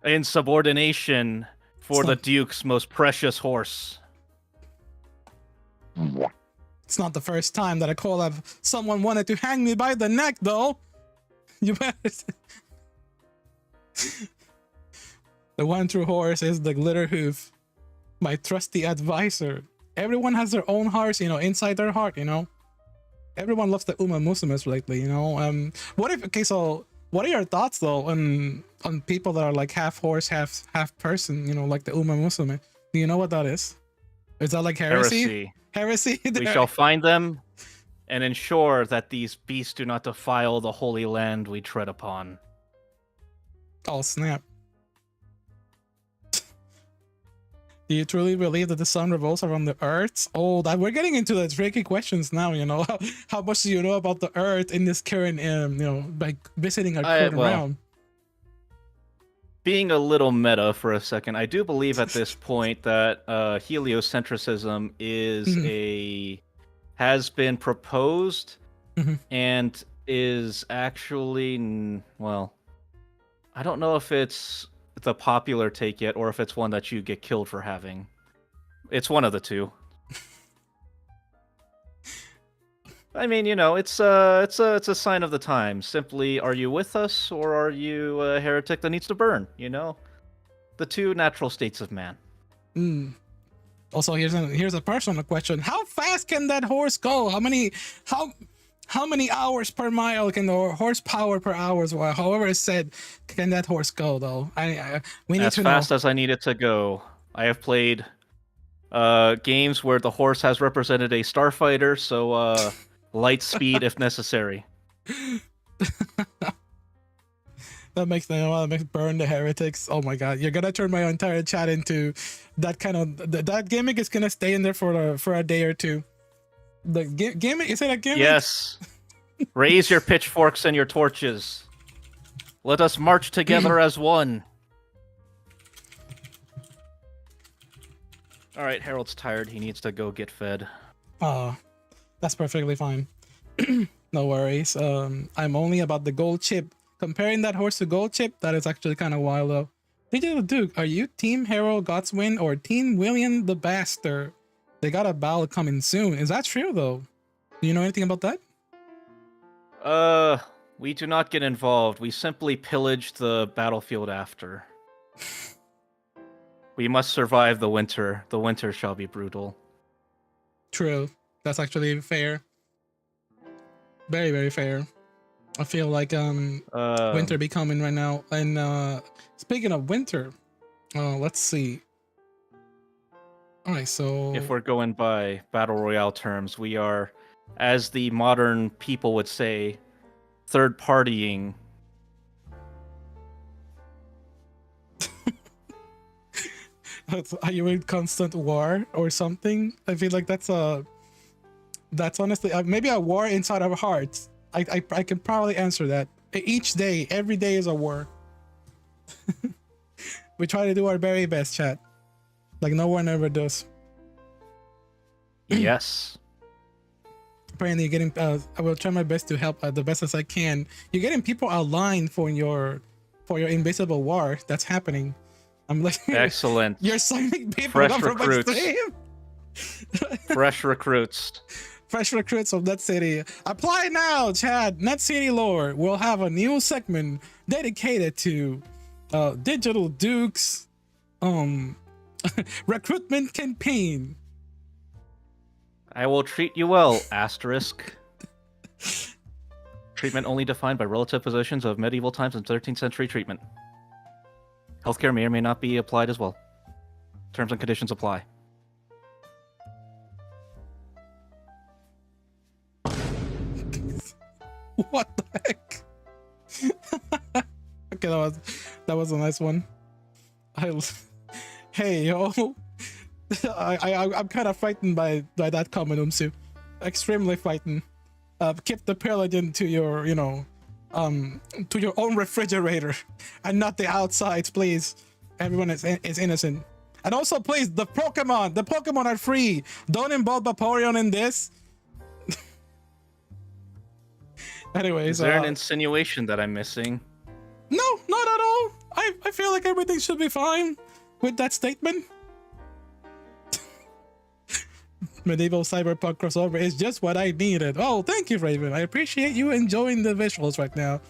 Speaker 2: Insubordination for the Duke's most precious horse.
Speaker 1: It's not the first time that I call up someone wanted to hang me by the neck, though. You better. The one true horse is the glitter hoof, my trusty advisor. Everyone has their own horse, you know, inside their heart, you know. Everyone loves the Uma Musumes lately, you know. What if? Okay, so What are your thoughts though on people that are like half horse, half person? You know, like the Uma Musume. Do you know what that is? Is that like heresy?
Speaker 2: Heresy.
Speaker 1: Heresy.
Speaker 2: We shall find them and ensure that these beasts do not defile the holy land we tread upon.
Speaker 1: Oh snap! Do you truly believe that the sun revolves around the earth? Oh, that we're getting into the tricky questions now. You know, how much do you know about the earth in this current, by visiting our current realm?
Speaker 2: Being a little meta for a second, I do believe at this point that heliocentrism is has been proposed and is actually, well, I don't know if it's the popular take yet or if it's one that you get killed for having. It's one of the two. I mean, you know, it's a sign of the times. Simply, are you with us or are you a heretic that needs to burn? You know, the two natural states of man.
Speaker 1: Also, here's a personal question: how fast can that horse go? How many hours per mile can the horsepower per hours, or however it's said, can that horse go? Though we need
Speaker 2: as
Speaker 1: to
Speaker 2: fast
Speaker 1: know.
Speaker 2: as I need it to go. I have played games where the horse has represented a starfighter, so light speed if necessary.
Speaker 1: That makes burn the heretics. Oh my god, you're gonna turn my entire chat into that kind of that gimmick is gonna stay in there for a day or two. The gimmick, is it a gimmick?
Speaker 2: Yes. Raise your pitchforks and your torches. Let us march together as one. All right, Harold's tired. He needs to go get fed.
Speaker 1: That's perfectly fine. No worries. I'm only about the gold chip. Comparing that horse to gold chip, that is actually kind of wild though. TheDigitalDuke, are you Team Harold Godswin or Team William the Bastard? They got a battle coming soon. Is that true though? Do you know anything about that?
Speaker 2: We do not get involved. We simply pillage the battlefield after. We must survive the winter. The winter shall be brutal.
Speaker 1: True. That's actually fair. Very, very fair. I feel like winter be coming right now. And speaking of winter, let's see. All right, so
Speaker 2: if we're going by battle royale terms, we are, as the modern people would say, third partying.
Speaker 1: Are you in constant war or something? I feel like that's honestly maybe a war inside our hearts. I can probably answer that. Each day, every day is a war. We try to do our very best, chat. Like no one ever does.
Speaker 2: Yes.
Speaker 1: Apparently, you're getting. I will try my best to help the best as I can. You're getting people aligned for your invisible war that's happening. I'm like,
Speaker 2: excellent.
Speaker 1: You're signing people
Speaker 2: fresh
Speaker 1: up from my
Speaker 2: recruits.
Speaker 1: stream.
Speaker 2: Fresh recruits.
Speaker 1: Fresh recruits of Net City. Apply now, Chad. Net City Lore will have a new segment dedicated to Digital Duke's recruitment campaign.
Speaker 2: I will treat you well, asterisk. Treatment only defined by relative positions of medieval times and 13th century treatment. Healthcare may or may not be applied as well. Terms and conditions apply.
Speaker 1: What the heck? Okay, that was a nice one. Hey yo, I'm kind of frightened by that comment, Umsu. Extremely frightened. Keep the paladin to your to your own refrigerator and not the outsides, please. Everyone is innocent. And also, please, the Pokemon are free. Don't involve Vaporeon in this. Anyways,
Speaker 2: is there an insinuation that I'm missing?
Speaker 1: No, not at all. I feel like everything should be fine with that statement. Medieval cyberpunk crossover is just what I needed. Oh, thank you, Raven. I appreciate you enjoying the visuals right now.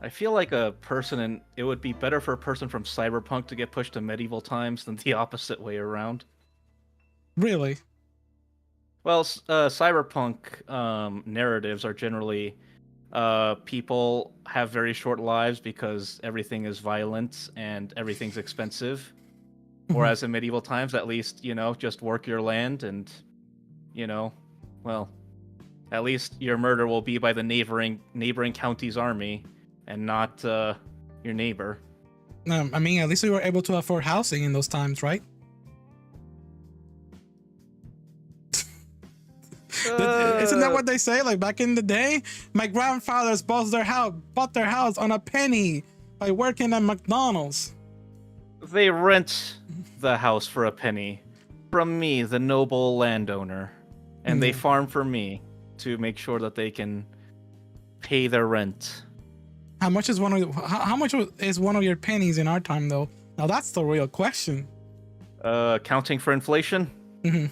Speaker 2: I feel like it would be better for a person from cyberpunk to get pushed to medieval times than the opposite way around.
Speaker 1: Really?
Speaker 2: Well, cyberpunk narratives are generally people have very short lives because everything is violent and everything's expensive. Whereas in medieval times, at least, just work your land and, well, at least your murder will be by the neighboring county's army and not your neighbor.
Speaker 1: I mean, at least we were able to afford housing in those times, right? Isn't that what they say? Like back in the day, my grandfathers bought their house on a penny by working at McDonald's.
Speaker 2: They rent the house for a penny from me, the noble landowner, and they farm for me to make sure that they can pay their rent.
Speaker 1: How much is one of your pennies in our time, though? Now that's the real question.
Speaker 2: Counting for inflation?
Speaker 1: Mm-hmm.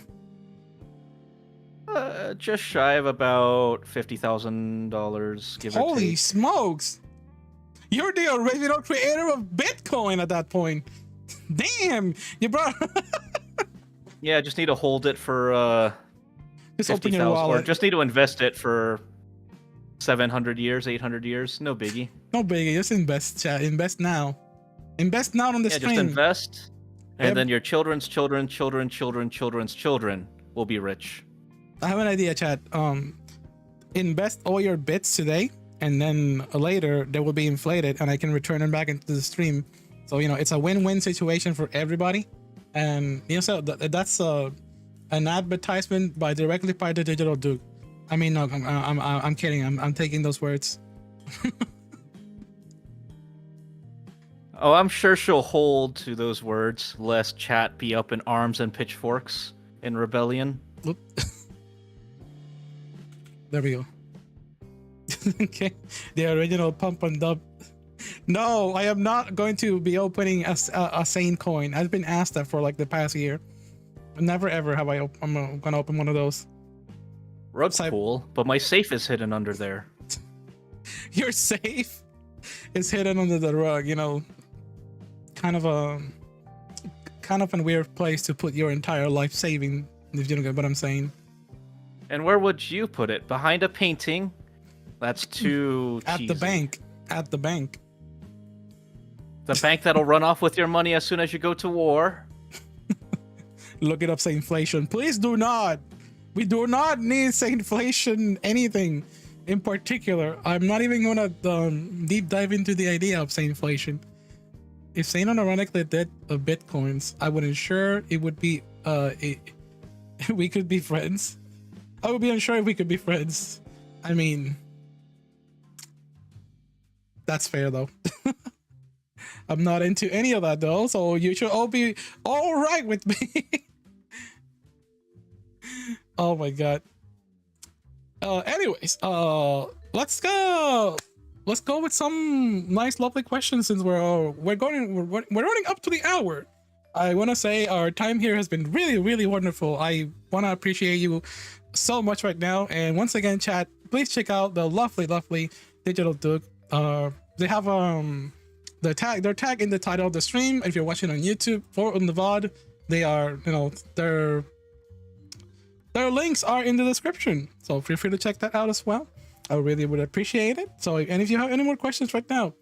Speaker 2: Just shy of about $50,000, give or take.
Speaker 1: Holy smokes! You're the original creator of Bitcoin at that point. Damn, you brought.
Speaker 2: Yeah, just need to hold it for
Speaker 1: Just open your
Speaker 2: 50,000,
Speaker 1: wallet.
Speaker 2: or just need to invest it for 700 years, 800 years. No biggie.
Speaker 1: No biggie. Just invest, chat. Invest now. Invest now on the stream.
Speaker 2: Just invest, and then your children's children's children will be rich.
Speaker 1: I have an idea, chat. Invest all your bits today, and then later they will be inflated, and I can return them back into the stream. So it's a win-win situation for everybody. And so that's an advertisement directly by the Digital Duke. I mean, no, I'm kidding. I'm taking those words.
Speaker 2: Oh, I'm sure she'll hold to those words, lest chat be up in arms and pitchforks in rebellion.
Speaker 1: There we go. Okay, the original pump and dump. No, I am not going to be opening a sane coin. I've been asked that for like the past year. Never ever have I'm gonna open one of those.
Speaker 2: Rug pool, but my safe is hidden under there.
Speaker 1: Your safe is hidden under the rug. Kind of a weird place to put your entire life saving. If you don't get what I'm saying.
Speaker 2: And where would you put it? Behind a painting? That's too cheesy.
Speaker 1: At the bank. At the bank.
Speaker 2: The bank that'll run off with your money as soon as you go to war.
Speaker 1: Look it up, say inflation. Please do not. We do not need say inflation anything in particular. I'm not even gonna deep dive into the idea of say inflation. If Saint unironically did bitcoins, I would ensure it would be we could be friends. I would be unsure if we could be friends. I mean, that's fair though. I'm not into any of that though, so you should all be all right with me. Oh my god. Anyways, let's go with some nice, lovely questions since we're running up to the hour. I want to say our time here has been really, really wonderful. I want to appreciate you so much right now. And once again, chat, please check out the lovely, lovely Digital Duke. They have their tag in the title of the stream. If you're watching on YouTube or on the VOD, they are their links are in the description. So feel free to check that out as well. I really would appreciate it. So, and if you have any more questions right now,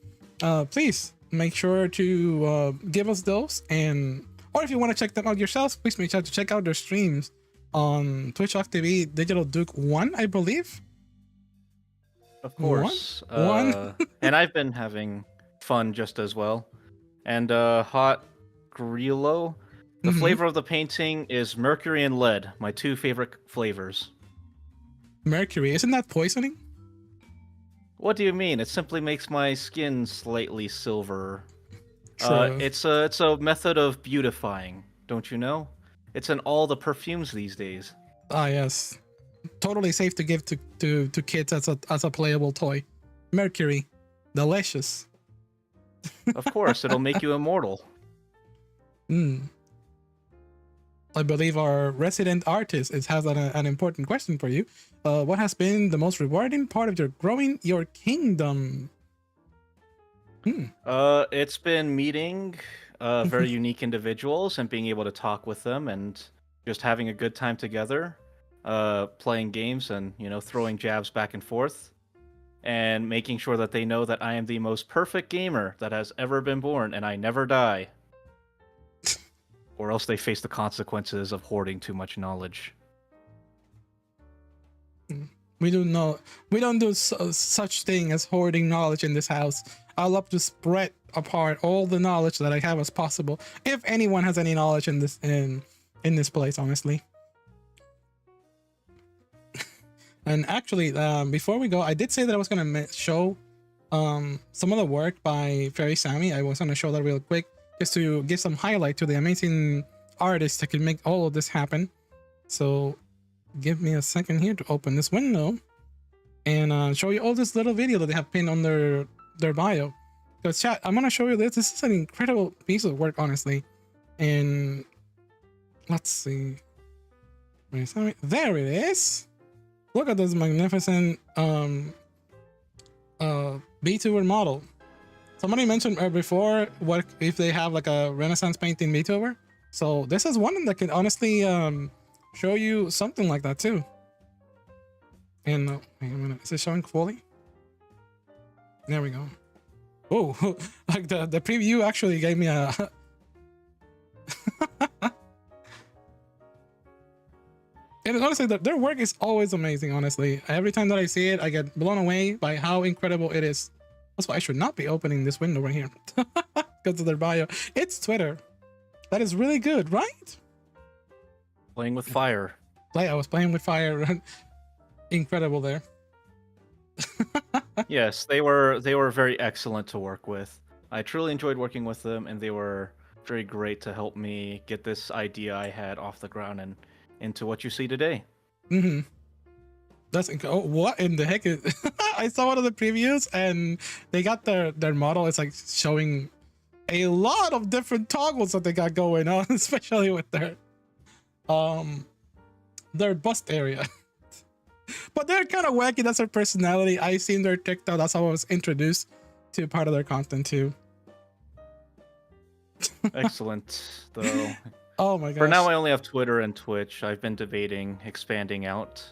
Speaker 1: please make sure to give us those. Or if you want to check them out yourselves, please make sure to check out their streams on Twitch.tv TheDigitalDuke1, I believe.
Speaker 2: Of course.
Speaker 1: One.
Speaker 2: And I've been having fun just as well. And Hot Grillo, the flavor of the painting is mercury and lead, my two favorite flavors.
Speaker 1: Mercury, isn't that poisoning?
Speaker 2: What do you mean? It simply makes my skin slightly silver.
Speaker 1: True.
Speaker 2: It's a method of beautifying, don't you know? It's in all the perfumes these days.
Speaker 1: Ah, yes. Totally safe to give to kids as a playable toy. Mercury, delicious.
Speaker 2: Of course, it'll make you immortal.
Speaker 1: I believe our resident artist has an important question for you. What has been the most rewarding part of your growing your kingdom?
Speaker 2: It's been meeting very unique individuals and being able to talk with them and just having a good time together, playing games and throwing jabs back and forth. and making sure that they know that I am the most perfect gamer that has ever been born and I never die. Or else they face the consequences of hoarding too much knowledge.
Speaker 1: We don't do such thing as hoarding knowledge in this house. I love to spread apart all the knowledge that I have as possible. If anyone has any knowledge in this place, honestly. And actually, before we go, I did say that I was gonna show some of the work by Fairy Sammy. I was gonna show that real quick, just to give some highlight to the amazing artists that can make all of this happen. So give me a second here to open this window and show you all this little video that they have pinned on their bio. Because chat, I'm gonna show you this. This is an incredible piece of work, honestly. And let's see. There it is. Look at this magnificent VTuber model. Somebody mentioned before, what if they have like a Renaissance painting VTuber? So this is one that can honestly show you something like that too. And wait a minute, is it showing fully? There we go. Oh, like the preview actually gave me a and honestly, their work is always amazing, honestly. Every time that I see it, I get blown away by how incredible it is. That's why I should not be opening this window right here. Because of their bio. It's Twitter. That is really good, right?
Speaker 2: Playing with fire.
Speaker 1: I was playing with fire. Incredible there.
Speaker 2: Yes, they were very excellent to work with. I truly enjoyed working with them, and they were very great to help me get this idea I had off the ground and into what you see today.
Speaker 1: Mm-hmm. That's what in the heck is I saw one of the previews and they got their model. It's like showing a lot of different toggles that they got going on, especially with their bust area. But they're kind of wacky. That's their personality. I seen their TikTok. That's how I was introduced to part of their content too.
Speaker 2: Excellent, though.
Speaker 1: Oh my gosh.
Speaker 2: For now, I only have Twitter and Twitch. I've been debating expanding out.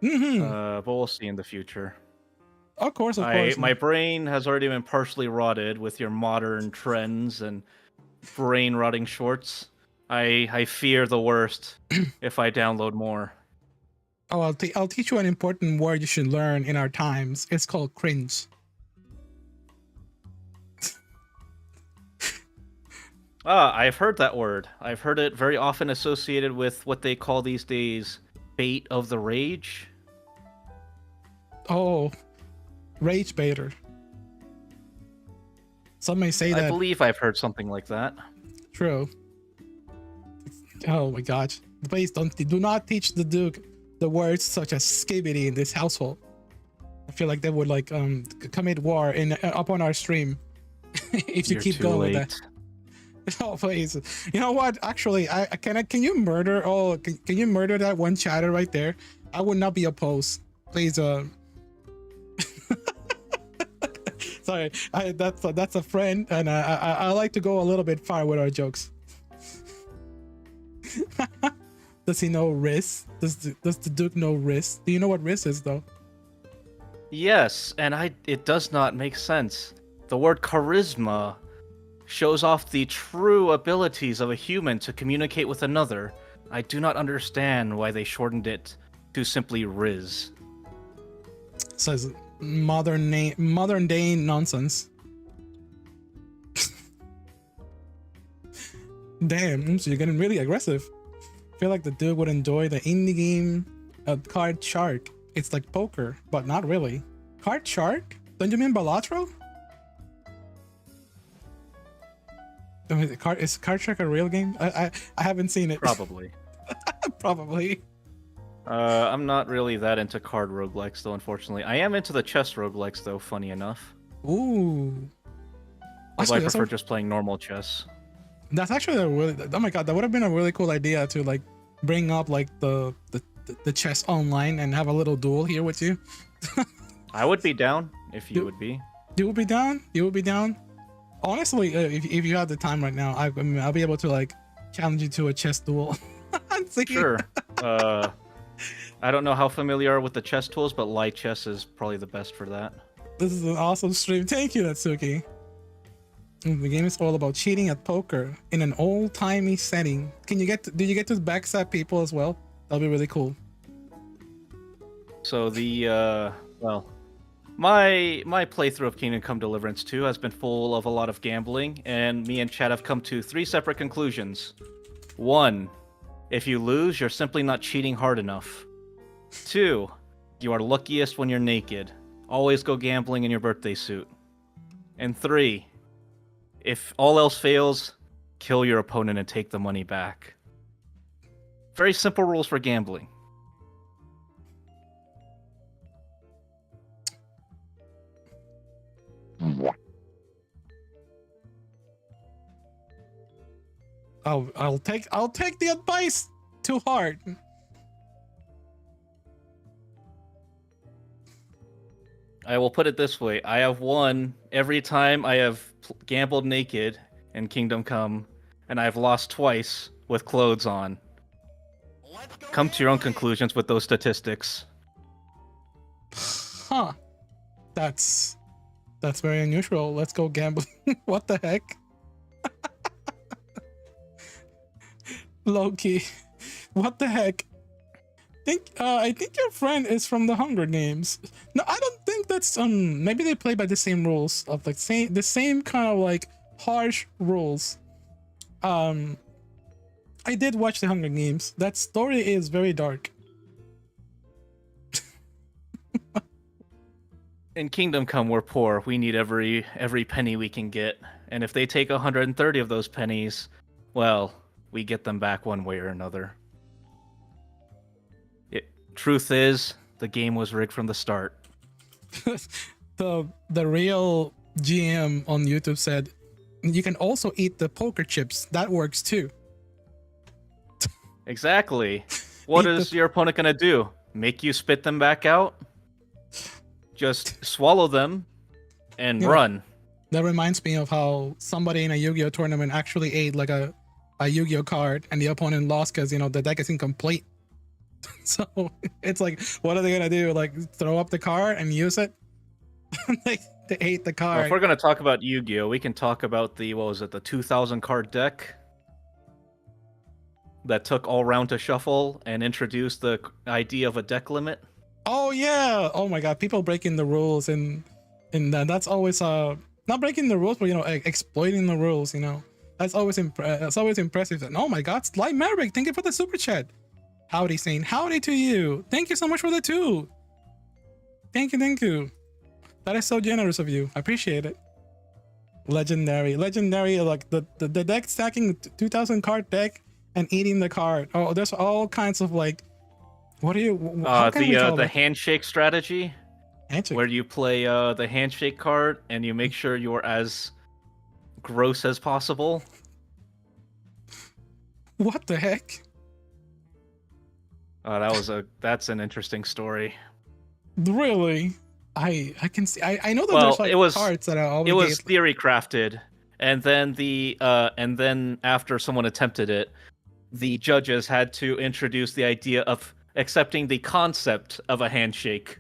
Speaker 2: But we'll see in the future.
Speaker 1: Of course, of course.
Speaker 2: My brain has already been partially rotted with your modern trends and brain rotting shorts. I fear the worst if I download more.
Speaker 1: Oh, I'll teach you an important word you should learn in our times. It's called cringe.
Speaker 2: I've heard that word. I've heard it very often associated with what they call these days bait of the rage.
Speaker 1: Oh, rage baiter. Some may say that.
Speaker 2: I believe I've heard something like that.
Speaker 1: True. Oh my gosh. Please do not teach the Duke the words such as skibbity in this household. I feel like they would like commit war upon our stream if you keep going with that. Oh please! You know what? Actually, can you murder? Oh, can you murder that one chatter right there? I would not be opposed. Please, sorry, that's a friend, and I like to go a little bit far with our jokes. Does he know Riz? Does the Duke know Riz? Do you know what Riz is though?
Speaker 2: Yes, and it does not make sense. The word charisma shows off the true abilities of a human to communicate with another. I do not understand why they shortened it to simply Riz.
Speaker 1: Says modern day nonsense. Damn, so you're getting really aggressive. I feel like the Dude would enjoy the indie game Card Shark. It's like poker, but not really. Card Shark? Don't you mean Balatro? Is Card Shark a real game? I haven't seen it.
Speaker 2: Probably.
Speaker 1: Probably.
Speaker 2: I'm not really that into card roguelikes though, unfortunately. I am into the chess roguelikes though, funny enough.
Speaker 1: Ooh.
Speaker 2: Although I prefer just playing normal chess.
Speaker 1: That's actually a really, oh my god, that would have been a really cool idea to like bring up like the chess online and have a little duel here with you.
Speaker 2: I would be down if you would be.
Speaker 1: You would be down? You would be down? Honestly, if you have the time right now, I'll be able to like challenge you to a chess duel.
Speaker 2: Sure. I don't know how familiar you are with the chess tools, but light chess is probably the best for that.
Speaker 1: This is an awesome stream. Thank you, Natsuki. The game is all about cheating at poker in an old-timey setting. Did you get to backstab people as well? That'll be really cool.
Speaker 2: So the well, my playthrough of Kingdom Come Deliverance 2 has been full of a lot of gambling, and me and Chad have come to 3 separate conclusions. 1, if you lose, you're simply not cheating hard enough. 2, you are luckiest when you're naked. Always go gambling in your birthday suit. And 3, if all else fails, kill your opponent and take the money back. Very simple rules for gambling.
Speaker 1: I'll take the advice to heart.
Speaker 2: I will put it this way. I have won every time I have gambled naked in Kingdom Come, and I've lost twice with clothes on. Come to your own conclusions with those statistics.
Speaker 1: Huh. That's very unusual. Let's go gambling. What the heck? Loki. What the heck? I think your friend is from the Hunger Games. No, I don't think that's maybe they play by the same rules of like the same kind of like harsh rules. I did watch the Hunger Games. That story is very dark.
Speaker 2: In Kingdom Come, we're poor. We need every penny we can get. And if they take 130 of those pennies, well, we get them back one way or another. Truth is, the game was rigged from the start.
Speaker 1: The real GM on YouTube said, you can also eat the poker chips. That works too.
Speaker 2: Exactly. What is your opponent gonna do? Make you spit them back out? Just swallow them and run.
Speaker 1: That reminds me of how somebody in a Yu-Gi-Oh tournament actually ate like a Yu-Gi-Oh card and the opponent lost because, the deck is incomplete. So it's like, what are they gonna do? Like throw up the card and use it? They ate the card.
Speaker 2: Well, if we're gonna talk about Yu-Gi-Oh, we can talk about the 2000 card deck that took all round to shuffle and introduced the idea of a deck limit.
Speaker 1: Oh yeah! Oh my god, people breaking the rules and that's always not breaking the rules, but exploiting the rules. That's always impressive. And oh my god, Sly Maverick, thank you for the super chat. Howdy, saying howdy to you. Thank you so much for the 2. Thank you. That is so generous of you. I appreciate it. Legendary, like the deck stacking 2000 card deck and eating the card. Oh, there's all kinds of like, what do you?
Speaker 2: The handshake strategy,
Speaker 1: handshake,
Speaker 2: where you play the handshake card and you make sure you're as gross as possible.
Speaker 1: What the heck?
Speaker 2: That's an interesting story.
Speaker 1: Really? I can see. I know that there's cards that are always.
Speaker 2: It was theory crafted, and then after someone attempted it, the judges had to introduce the idea of accepting the concept of a handshake.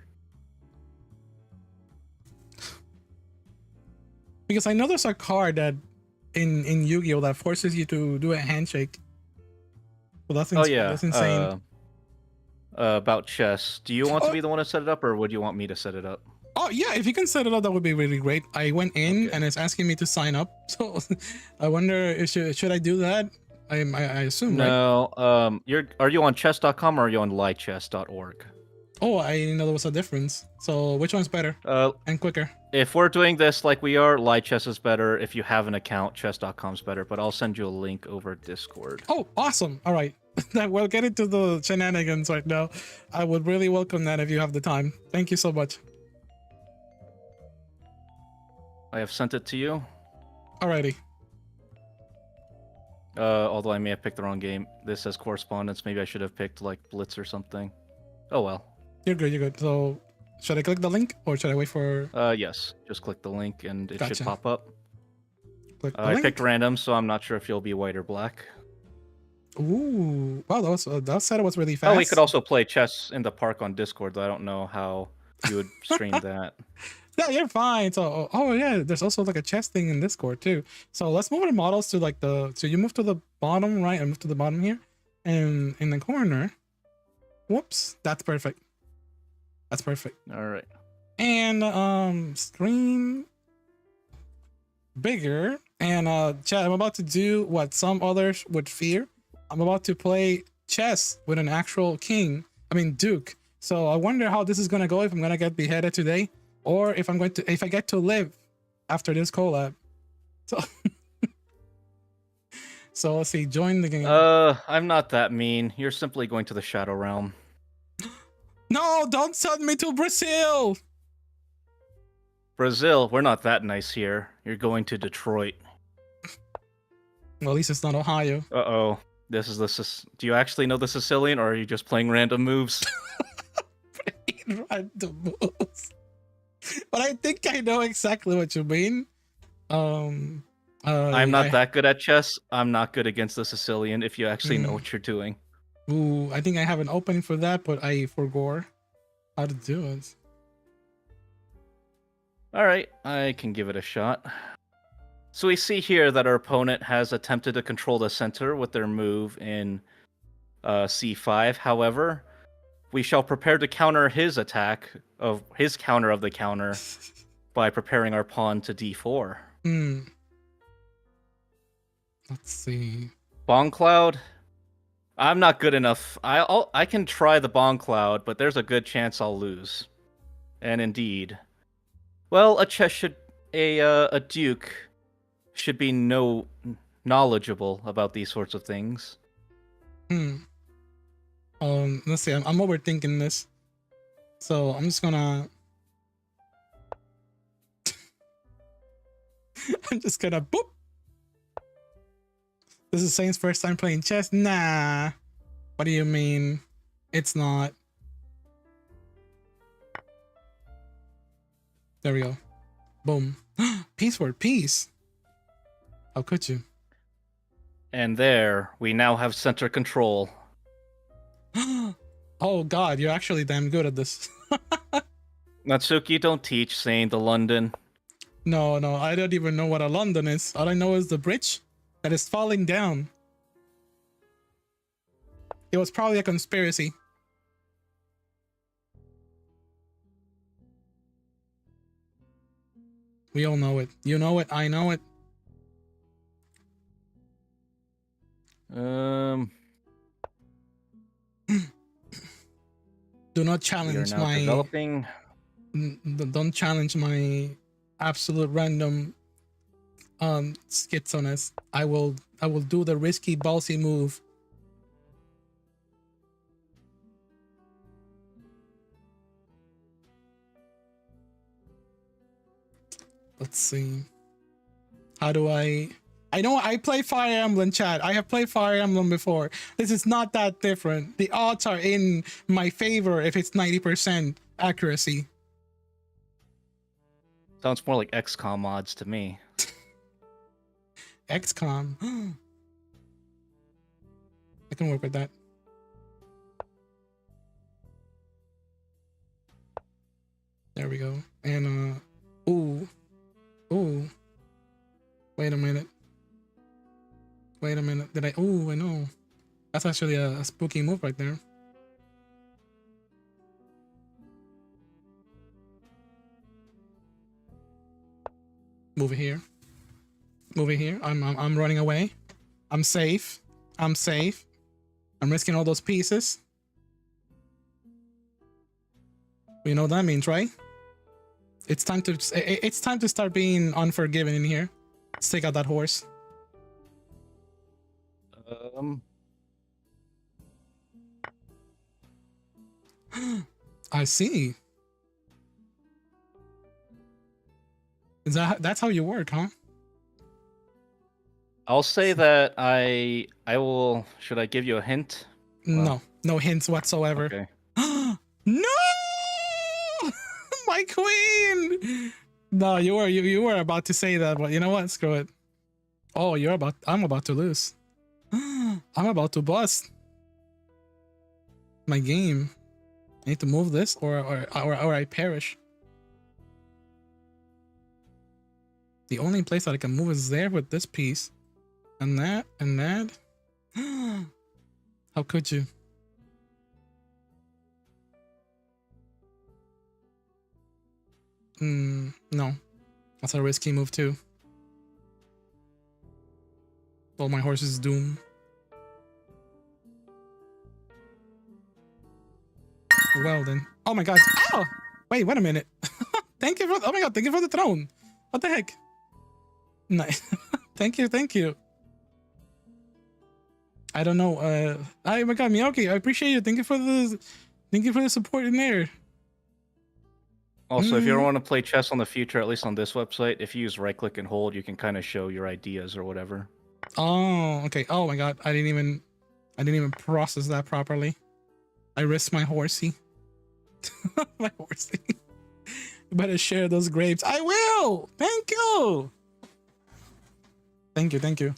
Speaker 1: Because I know there's a card that in Yu-Gi-Oh that forces you to do a handshake. Well, that's that's insane.
Speaker 2: About chess. Do you want to be the one to set it up, or would you want me to set it up?
Speaker 1: Oh yeah, if you can set it up, that would be really great. I went in and it's asking me to sign up, so I wonder if should I do that? I assume.
Speaker 2: No. Right? Are you on chess.com or are you on lichess.org?
Speaker 1: Oh, I didn't know there was a difference. So which one's better and quicker? If
Speaker 2: we're doing this like we are, Lichess is better. If you have an account, chess.com's better. But I'll send you a link over Discord.
Speaker 1: Oh, awesome! All right. We'll get into the shenanigans right now. I would really welcome that if you have the time. Thank you so much.
Speaker 2: I have sent it to you.
Speaker 1: Alrighty.
Speaker 2: Although I may have picked the wrong game. This says correspondence. Maybe I should have picked like Blitz or something. Oh well. You're
Speaker 1: good. So, should I click the link or should I wait for?
Speaker 2: Yes. Just click the link and it should pop up.
Speaker 1: Click the
Speaker 2: I
Speaker 1: link.
Speaker 2: picked random, so I'm not sure if you'll be white or black.
Speaker 1: Ooh, wow, that setup was really
Speaker 2: Oh, we could
Speaker 1: fast.
Speaker 2: also play chess in the park on Discord, though I don't know how you would stream that.
Speaker 1: Yeah, you're fine. So, oh yeah, there's also like a chess thing in Discord too. So let's move our models to like so you move to the bottom right and move to the bottom here, and in the corner. Whoops, that's perfect. That's perfect.
Speaker 2: All right.
Speaker 1: And screen bigger. And chat, I'm about to do what some others would fear. I'm about to play chess with an actual king. I mean duke. So I wonder how this is gonna go, if I'm gonna get beheaded today, or if I get to live after this collab. So so let's see, join the game.
Speaker 2: I'm not that mean. You're simply going to the Shadow Realm.
Speaker 1: No, don't send me to Brazil.
Speaker 2: Brazil, we're not that nice here. You're going to Detroit.
Speaker 1: Well, at least it's not Ohio.
Speaker 2: Uh-oh. This is do you actually know the Sicilian, or are you just playing random moves?
Speaker 1: Random moves. But I think I know exactly what you mean.
Speaker 2: I'm not that good at chess. I'm not good against the Sicilian, if you actually know what you're doing.
Speaker 1: Ooh, I think I have an opening for that, but I forgot how to do it.
Speaker 2: Alright, I can give it a shot. So we see here that our opponent has attempted to control the center with their move in c5. However, we shall prepare to counter his attack of his counter of the counter by preparing our pawn to d4.
Speaker 1: Let's see.
Speaker 2: Bomb Cloud? I'm not good enough. I can try the Bomb Cloud, but there's a good chance I'll lose. And indeed. Well, a duke should be knowledgeable about these sorts of things.
Speaker 1: Let's see. I'm overthinking this, so I'm just gonna. I'm just gonna boop. This is Saint's first time playing chess. Nah. What do you mean? It's not. There we go. Boom. Peace word, peace. How could you?
Speaker 2: And there, we now have center control.
Speaker 1: Oh god, you're actually damn good at this.
Speaker 2: Natsuki, don't teach saying the London.
Speaker 1: No, I don't even know what a London is. All I know is the bridge that is falling down. It was probably a conspiracy. We all know it. You know it. I know it. Do not challenge my
Speaker 2: developing.
Speaker 1: Don't challenge my absolute random schizoness. I will do the risky ballsy move. Let's see. How do I know I play Fire Emblem, chat. I have played Fire Emblem before. This is not that different. The odds are in my favor if it's 90% accuracy.
Speaker 2: Sounds more like XCOM mods to me.
Speaker 1: XCOM. I can work with that. There we go. And ooh. Wait a minute. Did I? Ooh, I know. That's actually a spooky move right there. Move it here. I'm running away. I'm safe. I'm risking all those pieces. You know what that means, right? It's time to start being unforgiving in here. Let's take out that horse. I see. That's how you work, huh?
Speaker 2: I'll say that I will. Should I give you a hint?
Speaker 1: No hints whatsoever.
Speaker 2: Okay.
Speaker 1: No, my queen. No, you were about to say that, but you know what? Screw it. Oh, I'm about to lose. I'm about to bust my game. I need to move this or I perish. The only place that I can move is there with this piece. And that, and that. How could you? No. That's a risky move too. Well, my horse is doomed. Well then. Oh my god. Oh! Wait, wait a minute. Thank you for, oh my god, thank you for the throne. What the heck? Nice. Thank you, thank you. I don't know. Oh my god, Miyoki, I appreciate you. Thank you for the support in there.
Speaker 2: Also, if you don't want to play chess on the future, at least on this website, if you use right click and hold, you can kind of show your ideas or whatever.
Speaker 1: Oh, okay. Oh my god, I didn't even process that properly. I risked my horsey. My horsey. You better share those grapes. I will. Thank you. Thank you. Thank you.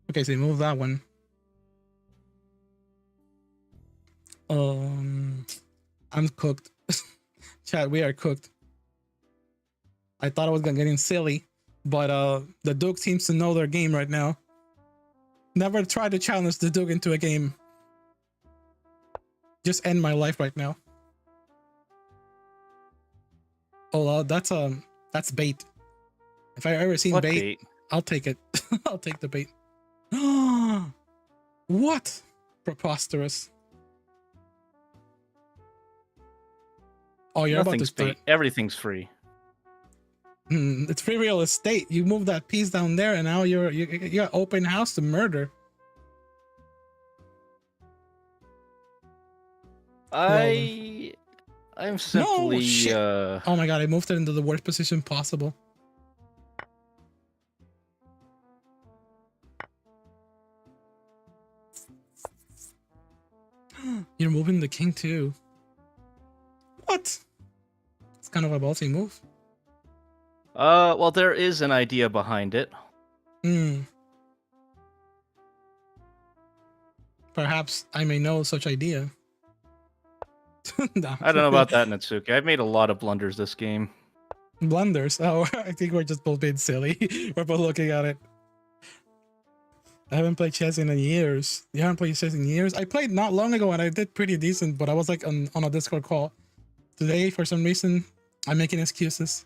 Speaker 1: Okay, so you move that one. I'm cooked. Chat, we are cooked. I thought I was getting silly, but the Duke seems to know their game right now. Never try to challenge the Duke into a game. Just end my life right now. Oh, that's bait. If I ever seen bait, I'll take it. I'll take the bait. What? Preposterous. Oh, you're about to start.
Speaker 2: Everything's free.
Speaker 1: It's free real estate. You move that piece down there, and now you got open house to murder.
Speaker 2: I'm simply.
Speaker 1: No, oh my god! I moved it into the worst position possible. You're moving the king too. What? It's kind of a ballsy move.
Speaker 2: Well, there is an idea behind it.
Speaker 1: Perhaps I may know such idea.
Speaker 2: No. I don't know about that, Natsuki. I've made a lot of blunders this game.
Speaker 1: Blunders? Oh, I think we're just both being silly. We're both looking at it. I haven't played chess in years. You haven't played chess in years? I played not long ago and I did pretty decent, but I was like on a Discord call. Today, for some reason, I'm making excuses.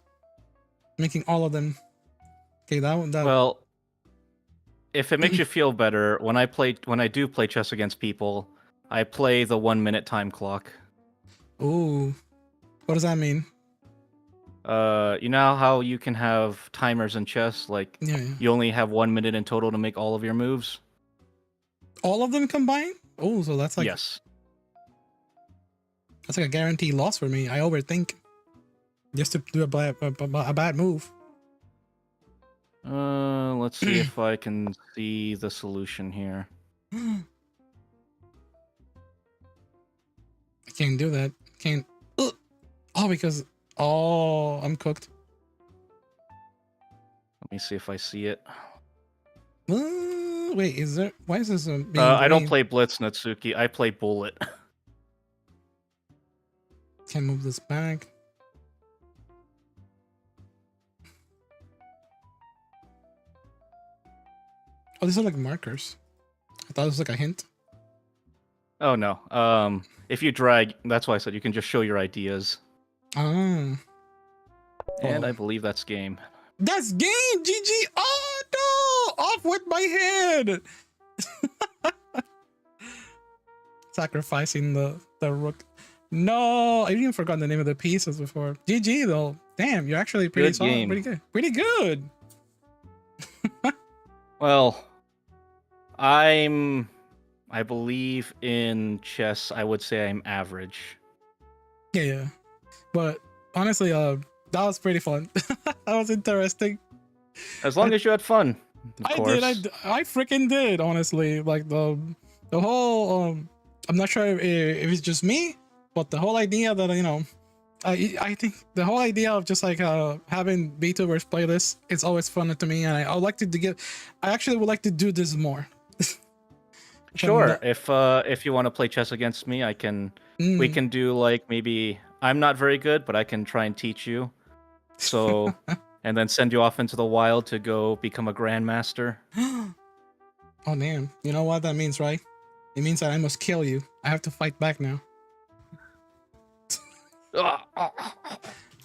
Speaker 1: Making all of them. Okay, that one.
Speaker 2: Well, if it makes you feel better, when I do play chess against people, I play the 1 minute time clock.
Speaker 1: Ooh, what does that mean?
Speaker 2: You know how you can have timers in chess? Like, you only have 1 minute in total to make all of your moves.
Speaker 1: All of them combined? Oh, so that's like
Speaker 2: yes.
Speaker 1: That's like a guaranteed loss for me. I overthink just to do a bad move.
Speaker 2: Let's see if I can see the solution here.
Speaker 1: I can't do that. Can't. Oh, because I'm cooked.
Speaker 2: Let me see if I see it.
Speaker 1: Wait, is there? Why is this?
Speaker 2: I don't play Blitz, Natsuki. I play Bullet.
Speaker 1: Can't move this back. Oh, these are like markers. I thought it was like a hint.
Speaker 2: Oh no. If you drag, that's why I said you can just show your ideas.
Speaker 1: Oh.
Speaker 2: And I believe that's game.
Speaker 1: That's game, GG. Oh no! Off with my head. Sacrificing the rook. No, I even forgot the name of the pieces before. GG though. Damn, you're actually pretty solid. Game. Pretty good. Pretty good.
Speaker 2: Well, I believe in chess, I would say I'm average.
Speaker 1: Yeah. But honestly, that was pretty fun. That was interesting.
Speaker 2: As long as you had fun.
Speaker 1: I freaking did, honestly. Like the whole I'm not sure if it's just me, but the whole idea that I think the whole idea of just like having VTubers playlist is always fun to me, and I would like to give. I actually would like to do this more.
Speaker 2: Sure. If you want to play chess against me, I can. We
Speaker 1: Mm.
Speaker 2: can do like maybe I'm not very good, but I can try and teach you. So, and then send you off into the wild to go become a grandmaster.
Speaker 1: Oh damn! You know what that means, right? It means that I must kill you. I have to fight back now. I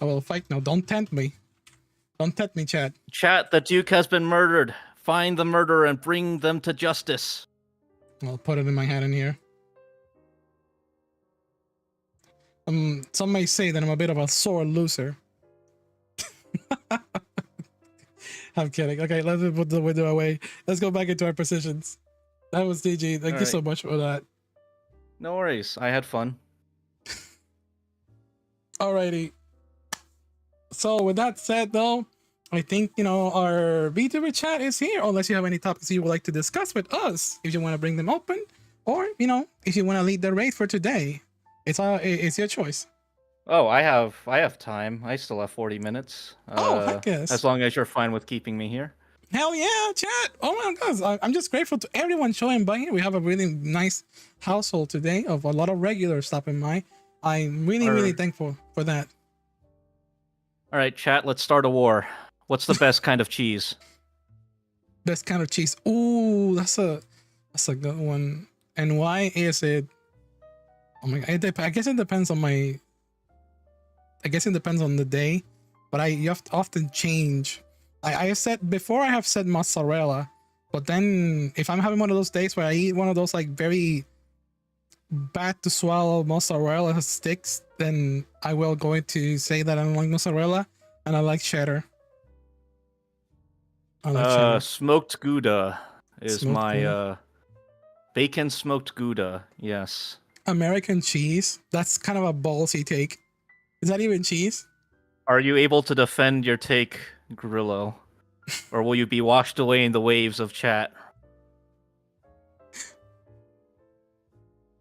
Speaker 1: will fight now. Don't tempt me. Don't tempt me, Chad.
Speaker 2: Chat, the Duke has been murdered. Find the murderer and bring them to justice.
Speaker 1: I'll put it in my head in here. Some may say that I'm a bit of a sore loser. I'm kidding. Okay, let's put the window away. Let's go back into our positions. That was DG. Thank you so much for that.
Speaker 2: No worries. I had fun.
Speaker 1: Alrighty. So with that said, though, I think our VTuber chat is here. Unless you have any topics you would like to discuss with us, if you want to bring them open, or if you want to lead the race for today, it's your choice.
Speaker 2: Oh, I have time. I still have 40 minutes.
Speaker 1: Heck yes.
Speaker 2: As long as you're fine with keeping me here.
Speaker 1: Hell yeah, chat. Oh my gosh. I'm just grateful to everyone showing by here. We have a really nice household today of a lot of regulars stopping by. I'm really thankful for that.
Speaker 2: All right, chat, let's start a war. What's the best kind of cheese?
Speaker 1: Best kind of cheese. Ooh, that's a good one. And why is it? Oh my god, I guess it depends on my. I guess it depends on the day, but you have to often change. I said before, I have said mozzarella, but then if I'm having one of those days where I eat one of those like very bad to swallow mozzarella sticks, then I will going to say that I don't like mozzarella and I like cheddar.
Speaker 2: Smoked Gouda is
Speaker 1: Smoked
Speaker 2: my
Speaker 1: Gouda.
Speaker 2: bacon smoked Gouda. Yes.
Speaker 1: American cheese. That's kind of a ballsy take. Is that even cheese?
Speaker 2: Are you able to defend your take, Grillo? Or will you be washed away in the waves of chat?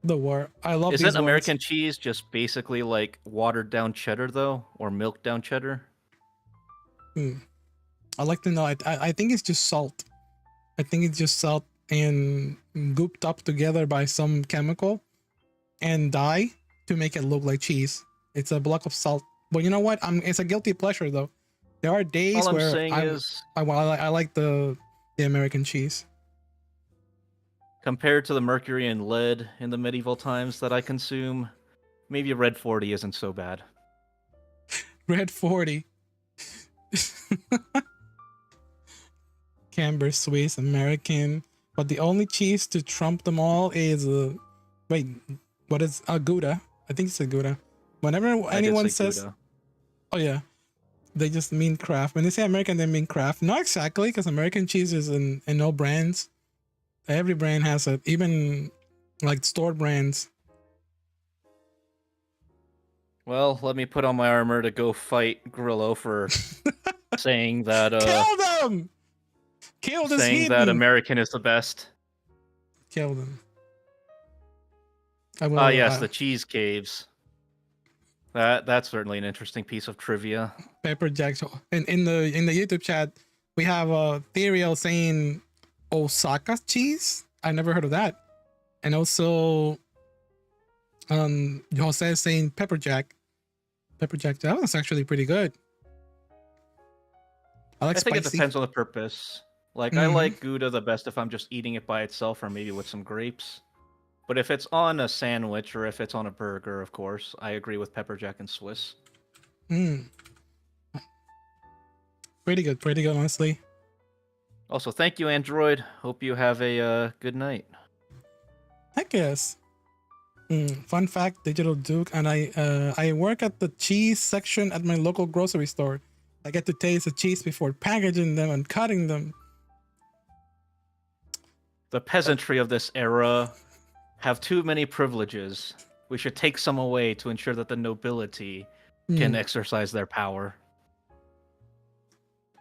Speaker 1: The war. I love these
Speaker 2: Isn't
Speaker 1: words.
Speaker 2: American cheese just basically like watered down cheddar though? Or milk down cheddar?
Speaker 1: I like to know. I think it's just salt. I think it's just salt and gooped up together by some chemical and dye to make it look like cheese. It's a block of salt. But you know what? It's a guilty pleasure though. There are days where I like the American cheese.
Speaker 2: Compared to the mercury and lead in the medieval times that I consume, maybe a red 40 isn't so bad.
Speaker 1: Red 40. Camber, Swiss, American. But the only cheese to trump them all is wait, what is Gouda? I think it's a Gouda. Whenever anyone says Gouda. Oh yeah, they just mean craft. When they say American, they mean craft. Not exactly, because American cheese is in no brands. Every brand has it, even like store brands.
Speaker 2: Well, let me put on my armor to go fight Grillo for saying that.
Speaker 1: Kill them! Kill this
Speaker 2: saying
Speaker 1: heathen.
Speaker 2: That American is the best.
Speaker 1: Kill them. I will.
Speaker 2: Yes, the cheese caves. That's certainly an interesting piece of trivia.
Speaker 1: Pepper Jack. In the YouTube chat, we have Theriel saying Osaka cheese. I never heard of that. And also, Jose is saying Pepper Jack. Pepper Jack. That was actually pretty good. I think
Speaker 2: spicy. It depends on the purpose. Like I like Gouda the best if I'm just eating it by itself, or maybe with some grapes. But if it's on a sandwich or if it's on a burger, of course, I agree with Pepper Jack and Swiss.
Speaker 1: Pretty good, honestly.
Speaker 2: Also, thank you, Android. Hope you have a good night.
Speaker 1: Heck yes. Fun fact, TheDigitalDuke, and I work at the cheese section at my local grocery store. I get to taste the cheese before packaging them and cutting them.
Speaker 2: The peasantry of this era have too many privileges. We should take some away to ensure that the nobility can exercise their power.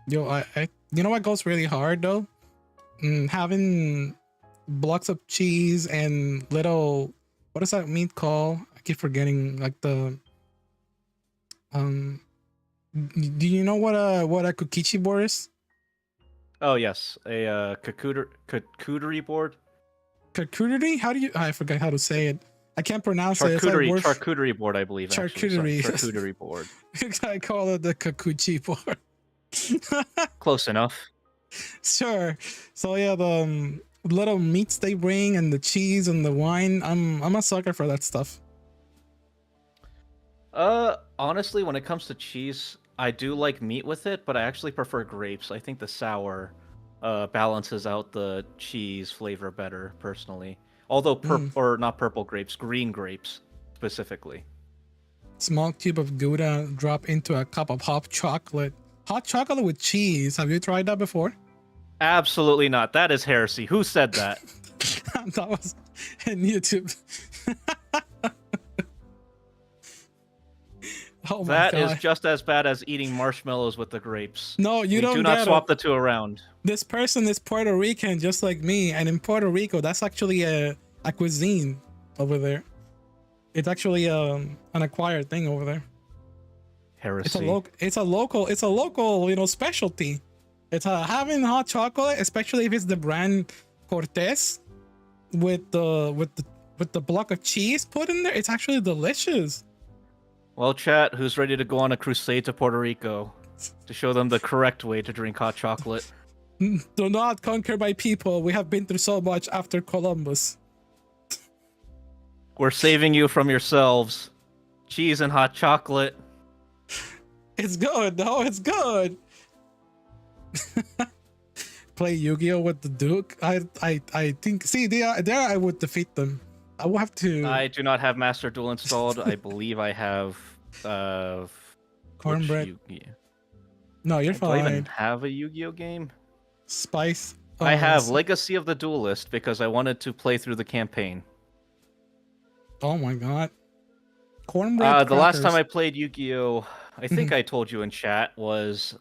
Speaker 2: Yo,
Speaker 1: I you know what goes really hard though? Having blocks of cheese and little, what is that meat called? I keep forgetting, like the Um, do you know what a kukichi board is?
Speaker 2: Oh yes, a charcuterie board.
Speaker 1: Charcuterie? How do you? I forgot how to say it. I can't pronounce it. It's like worth
Speaker 2: Charcuterie board, I believe. Actually, sorry,
Speaker 1: charcuterie.
Speaker 2: charcuterie board.
Speaker 1: I call it the kakuchi board.
Speaker 2: Close enough.
Speaker 1: Sure. So yeah, the little meats they bring and the cheese and the wine. I'm a sucker for that stuff.
Speaker 2: Honestly, when it comes to cheese, I do like meat with it, but I actually prefer grapes. I think the sour balances out the cheese flavor better, personally. Although or not purple grapes, green grapes specifically.
Speaker 1: Small cube of Gouda drop into a cup of hot chocolate. Hot chocolate with cheese. Have you tried that before?
Speaker 2: Absolutely not. That is heresy. Who said that?
Speaker 1: That was in YouTube. Oh my
Speaker 2: That
Speaker 1: God.
Speaker 2: is just as bad as eating marshmallows with the grapes.
Speaker 1: No, you don't
Speaker 2: do not
Speaker 1: get
Speaker 2: swap
Speaker 1: it.
Speaker 2: the two around.
Speaker 1: This person is Puerto Rican, just like me, and in Puerto Rico, that's actually a cuisine over there. It's actually an acquired thing over there.
Speaker 2: Heresy.
Speaker 1: It's a local, specialty. It's having hot chocolate, especially if it's the brand Cortez with the block of cheese put in there. It's actually delicious.
Speaker 2: Well, chat, who's ready to go on a crusade to Puerto Rico to show them the correct way to drink hot chocolate?
Speaker 1: Do not conquer my people. We have been through so much after Columbus.
Speaker 2: We're saving you from yourselves. Cheese and hot chocolate.
Speaker 1: It's good. No, it's good. Play Yu-Gi-Oh with the Duke. I think. See, there I would defeat them. I will have to.
Speaker 2: I do not have Master Duel installed. I believe I have
Speaker 1: Cornbread. No, you're
Speaker 2: Do I even
Speaker 1: fine.
Speaker 2: have a Yu-Gi-Oh game?
Speaker 1: Spice.
Speaker 2: I have Legacy of the Duelist because I wanted to play through the campaign.
Speaker 1: Oh my God. Cornbread.
Speaker 2: The last time I played Yu-Gi-Oh, I think I told you in chat, was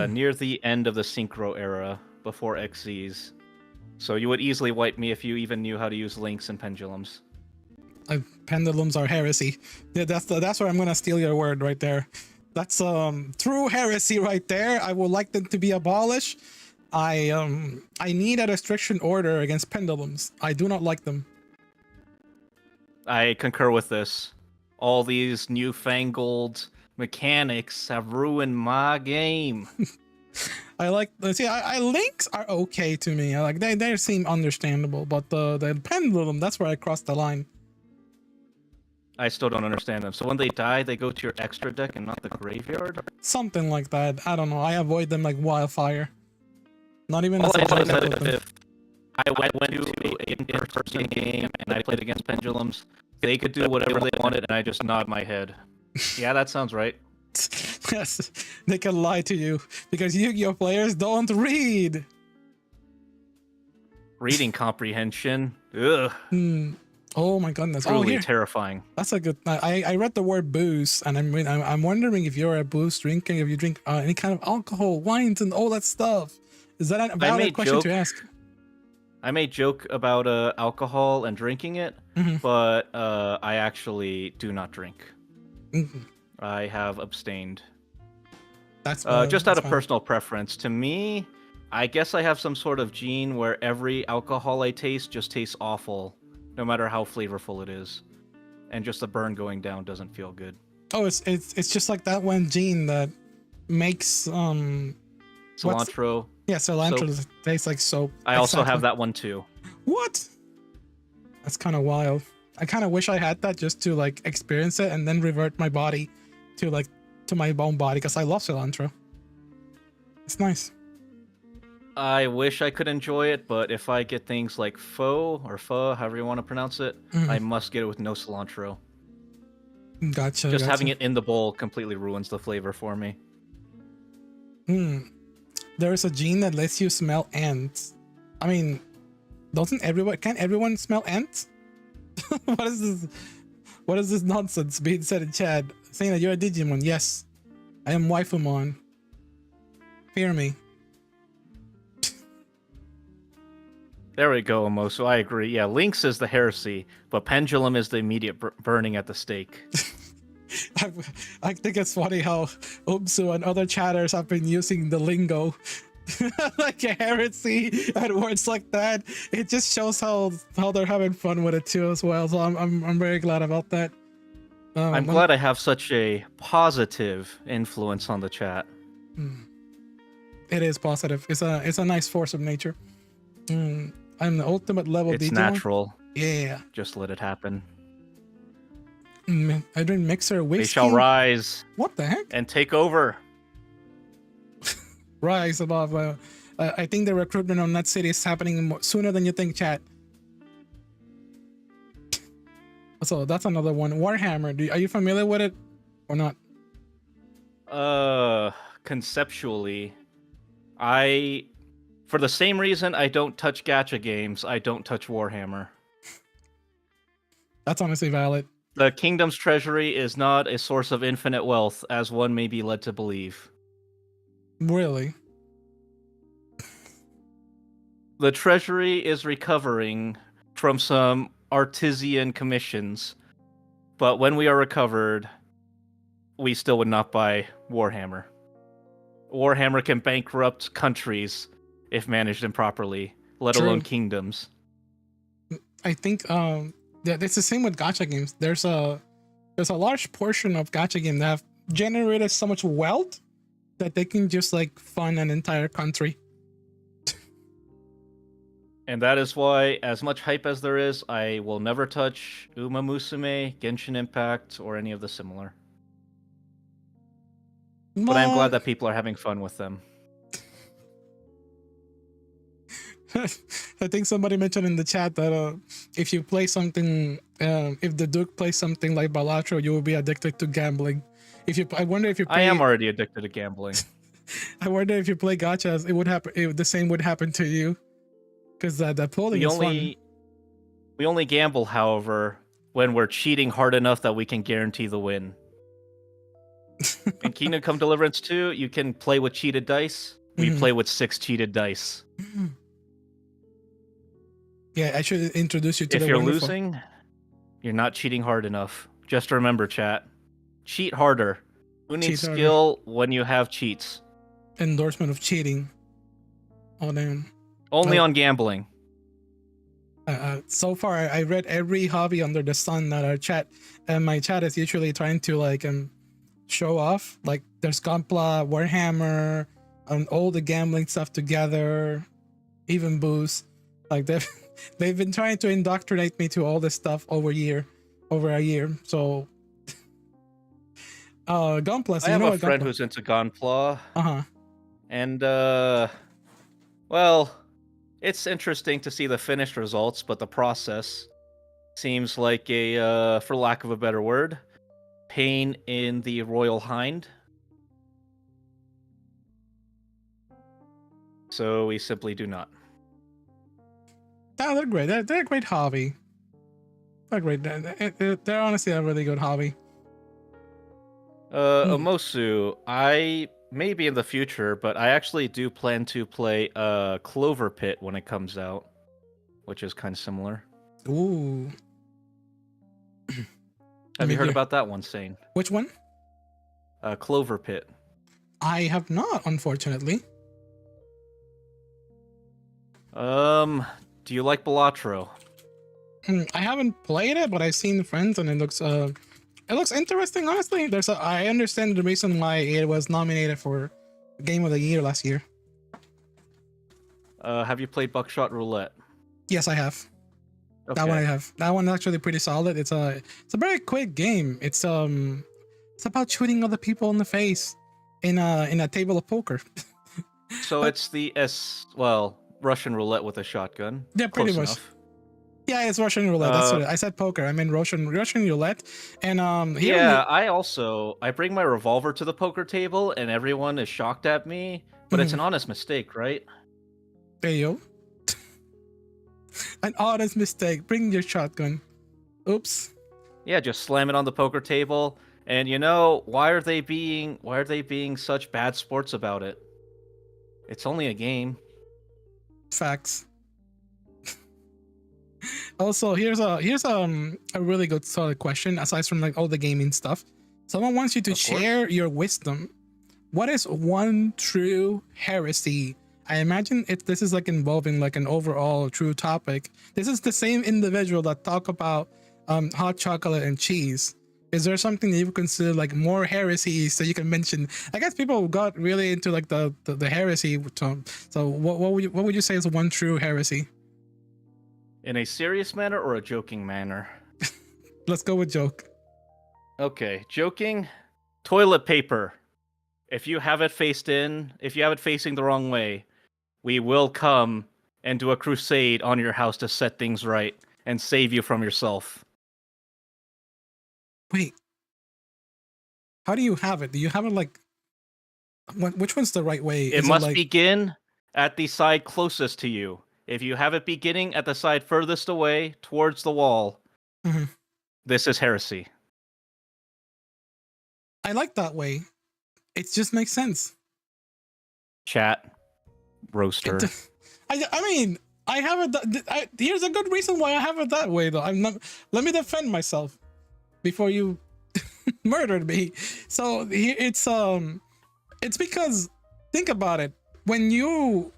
Speaker 2: near the end of the Synchro era before XZs. So you would easily wipe me if you even knew how to use links and pendulums.
Speaker 1: Pendulums are heresy. Yeah, that's where I'm gonna steal your word right there. That's true heresy right there. I would like them to be abolished. I need a restriction order against pendulums. I do not like them.
Speaker 2: I concur with this. All these newfangled mechanics have ruined my game.
Speaker 1: I like, see, I links are okay to me. I like they seem understandable, but the pendulum, that's where I crossed the line.
Speaker 2: I still don't understand them. So when they die, they go to your extra deck and not the graveyard?
Speaker 1: Something like that. I don't know. I avoid them like wildfire. Not even.
Speaker 2: All I know is that if I went to an in-person game and I played against pendulums, they could do whatever they wanted, and I just nod my head. Yeah, that sounds right.
Speaker 1: Yes, they can lie to you because Yu-Gi-Oh players don't read.
Speaker 2: Reading comprehension. Ugh.
Speaker 1: Oh my goodness.
Speaker 2: Truly terrifying.
Speaker 1: That's a good. I read the word booze, and I'm wondering if you're a booze drinker, if you drink any kind of alcohol, wines, and all that stuff. Is that a valid question to ask?
Speaker 2: I may joke about alcohol and drinking it, but I actually do not drink. I have abstained.
Speaker 1: That's
Speaker 2: just out of personal preference. To me, I guess I have some sort of gene where every alcohol I taste just tastes awful, no matter how flavorful it is, and just the burn going down doesn't feel good.
Speaker 1: Oh, it's just like that one gene that makes
Speaker 2: cilantro.
Speaker 1: Yeah, cilantro tastes like soap.
Speaker 2: I also have that one too.
Speaker 1: What? That's kind of wild. I kind of wish I had that just to like experience it and then revert my body to my own body because I love cilantro. It's nice.
Speaker 2: I wish I could enjoy it, but if I get things like pho or pho, however you want to pronounce it, I must get it with no cilantro.
Speaker 1: Gotcha.
Speaker 2: Just having it in the bowl completely ruins the flavor for me.
Speaker 1: There is a gene that lets you smell ants. I mean, can't everyone smell ants? What is this? What is this nonsense being said in chat? Saying that you're a Digimon. Yes, I am Waifumon. Fear me.
Speaker 2: There we go, Omosu. I agree. Yeah, Lynx is the heresy, but Pendulum is the immediate burning at the stake.
Speaker 1: I, I think it's funny how Umsu and other chatters have been using the lingo like a heresy and words like that. It just shows how they're having fun with it too as well. So I'm very glad about that.
Speaker 2: I'm glad I have such a positive influence on the chat.
Speaker 1: It is positive. It's a nice force of nature. I'm the ultimate level
Speaker 2: It's
Speaker 1: DJ.
Speaker 2: natural.
Speaker 1: Yeah.
Speaker 2: Just let it happen.
Speaker 1: I drink mixer whiskey.
Speaker 2: They shall rise.
Speaker 1: What the heck?
Speaker 2: And take over.
Speaker 1: Rise above. I think the recruitment on that city is happening sooner than you think, chat. So that's another one. Warhammer. Are you familiar with it or not?
Speaker 2: Conceptually, for the same reason I don't touch gacha games, I don't touch Warhammer.
Speaker 1: That's honestly valid.
Speaker 2: The kingdom's treasury is not a source of infinite wealth, as one may be led to believe.
Speaker 1: Really?
Speaker 2: The treasury is recovering from some artisan commissions, but when we are recovered, we still would not buy Warhammer. Warhammer can bankrupt countries if managed improperly, let alone kingdoms.
Speaker 1: I think it's the same with gacha games. There's a large portion of gacha games that have generated so much wealth that they can just like fund an entire country.
Speaker 2: And that is why, as much hype as there is, I will never touch Uma Musume, Genshin Impact, or any of the similar. But I'm glad that people are having fun with them.
Speaker 1: I think somebody mentioned in the chat that if you play something, if the Duke plays something like Balatro, you will be addicted to gambling. I wonder if you play...
Speaker 2: I am already addicted to gambling.
Speaker 1: I wonder if you play gachas, it would happen. The same would happen to you, because the polling is fun.
Speaker 2: We only gamble, however, when we're cheating hard enough that we can guarantee the win. In Kingdom Come Deliverance 2, you can play with cheated dice. We play with 6 cheated dice.
Speaker 1: Yeah, I should introduce you to
Speaker 2: If you're losing, you're not cheating hard enough. Just remember, chat. Cheat harder. Who needs skill when you have cheats?
Speaker 1: Endorsement of cheating. Oh, damn.
Speaker 2: Only on gambling.
Speaker 1: So far, I read every hobby under the sun that our chat, and my chat is usually trying to like show off. Like there's Gunpla, Warhammer, and all the gambling stuff together, even booze. Like they've been trying to indoctrinate me to all this stuff over a year. So Gunpla. So
Speaker 2: I have a friend who's into Gunpla. And well, it's interesting to see the finished results, but the process seems like a, for lack of a better word, pain in the royal hind. So we simply do not.
Speaker 1: No, they're great. They're a great hobby. They're great. They're honestly a really good hobby.
Speaker 2: Omosu, I maybe in the future, but I actually do plan to play Clover Pit when it comes out, which is kind of similar.
Speaker 1: Ooh.
Speaker 2: Have you heard about that one, Sane?
Speaker 1: Which one?
Speaker 2: Clover Pit.
Speaker 1: I have not, unfortunately.
Speaker 2: Do you like Balatro?
Speaker 1: I haven't played it, but I've seen friends, and it looks interesting. Honestly, I understand the reason why it was nominated for Game of the Year last year.
Speaker 2: Have you played Buckshot Roulette?
Speaker 1: Yes, I have.
Speaker 2: Okay.
Speaker 1: That one I have. That one's actually pretty solid. It's a very quick game. It's about shooting other people in the face in a table of poker.
Speaker 2: So it's the Russian roulette with a shotgun.
Speaker 1: Yeah, pretty
Speaker 2: Close
Speaker 1: much.
Speaker 2: enough.
Speaker 1: Yeah, it's Russian roulette. That's what I said. Poker. I mean Russian roulette. And
Speaker 2: I bring my revolver to the poker table, and everyone is shocked at me. But it's an honest mistake, right?
Speaker 1: There you go. An honest mistake. Bring your shotgun. Oops.
Speaker 2: Yeah, just slam it on the poker table. And why are they being such bad sports about it? It's only a game.
Speaker 1: Facts. Also, here's a really good solid question aside from like all the gaming stuff. Someone wants you to
Speaker 2: Of course.
Speaker 1: share your wisdom. What is one true heresy? I imagine if this is like involving like an overall true topic. This is the same individual that talk about hot chocolate and cheese. Is there something that you would consider like more heresies that you can mention? I guess people got really into like the heresy term. So what would you say is one true heresy?
Speaker 2: In a serious manner or a joking manner?
Speaker 1: Let's go with joke.
Speaker 2: Okay, joking. Toilet paper. If you have it facing the wrong way, we will come and do a crusade on your house to set things right and save you from yourself.
Speaker 1: Wait, how do you have it? Do you have it like which one's the right way?
Speaker 2: It must begin at the side closest to you. If you have it beginning at the side furthest away towards the wall, this is heresy.
Speaker 1: I like that way. It just makes sense.
Speaker 2: Chat. Roaster.
Speaker 1: I mean, I have it. Here's a good reason why I have it that way, though. I'm not. Let me defend myself before you murdered me. So it's because think about it. When you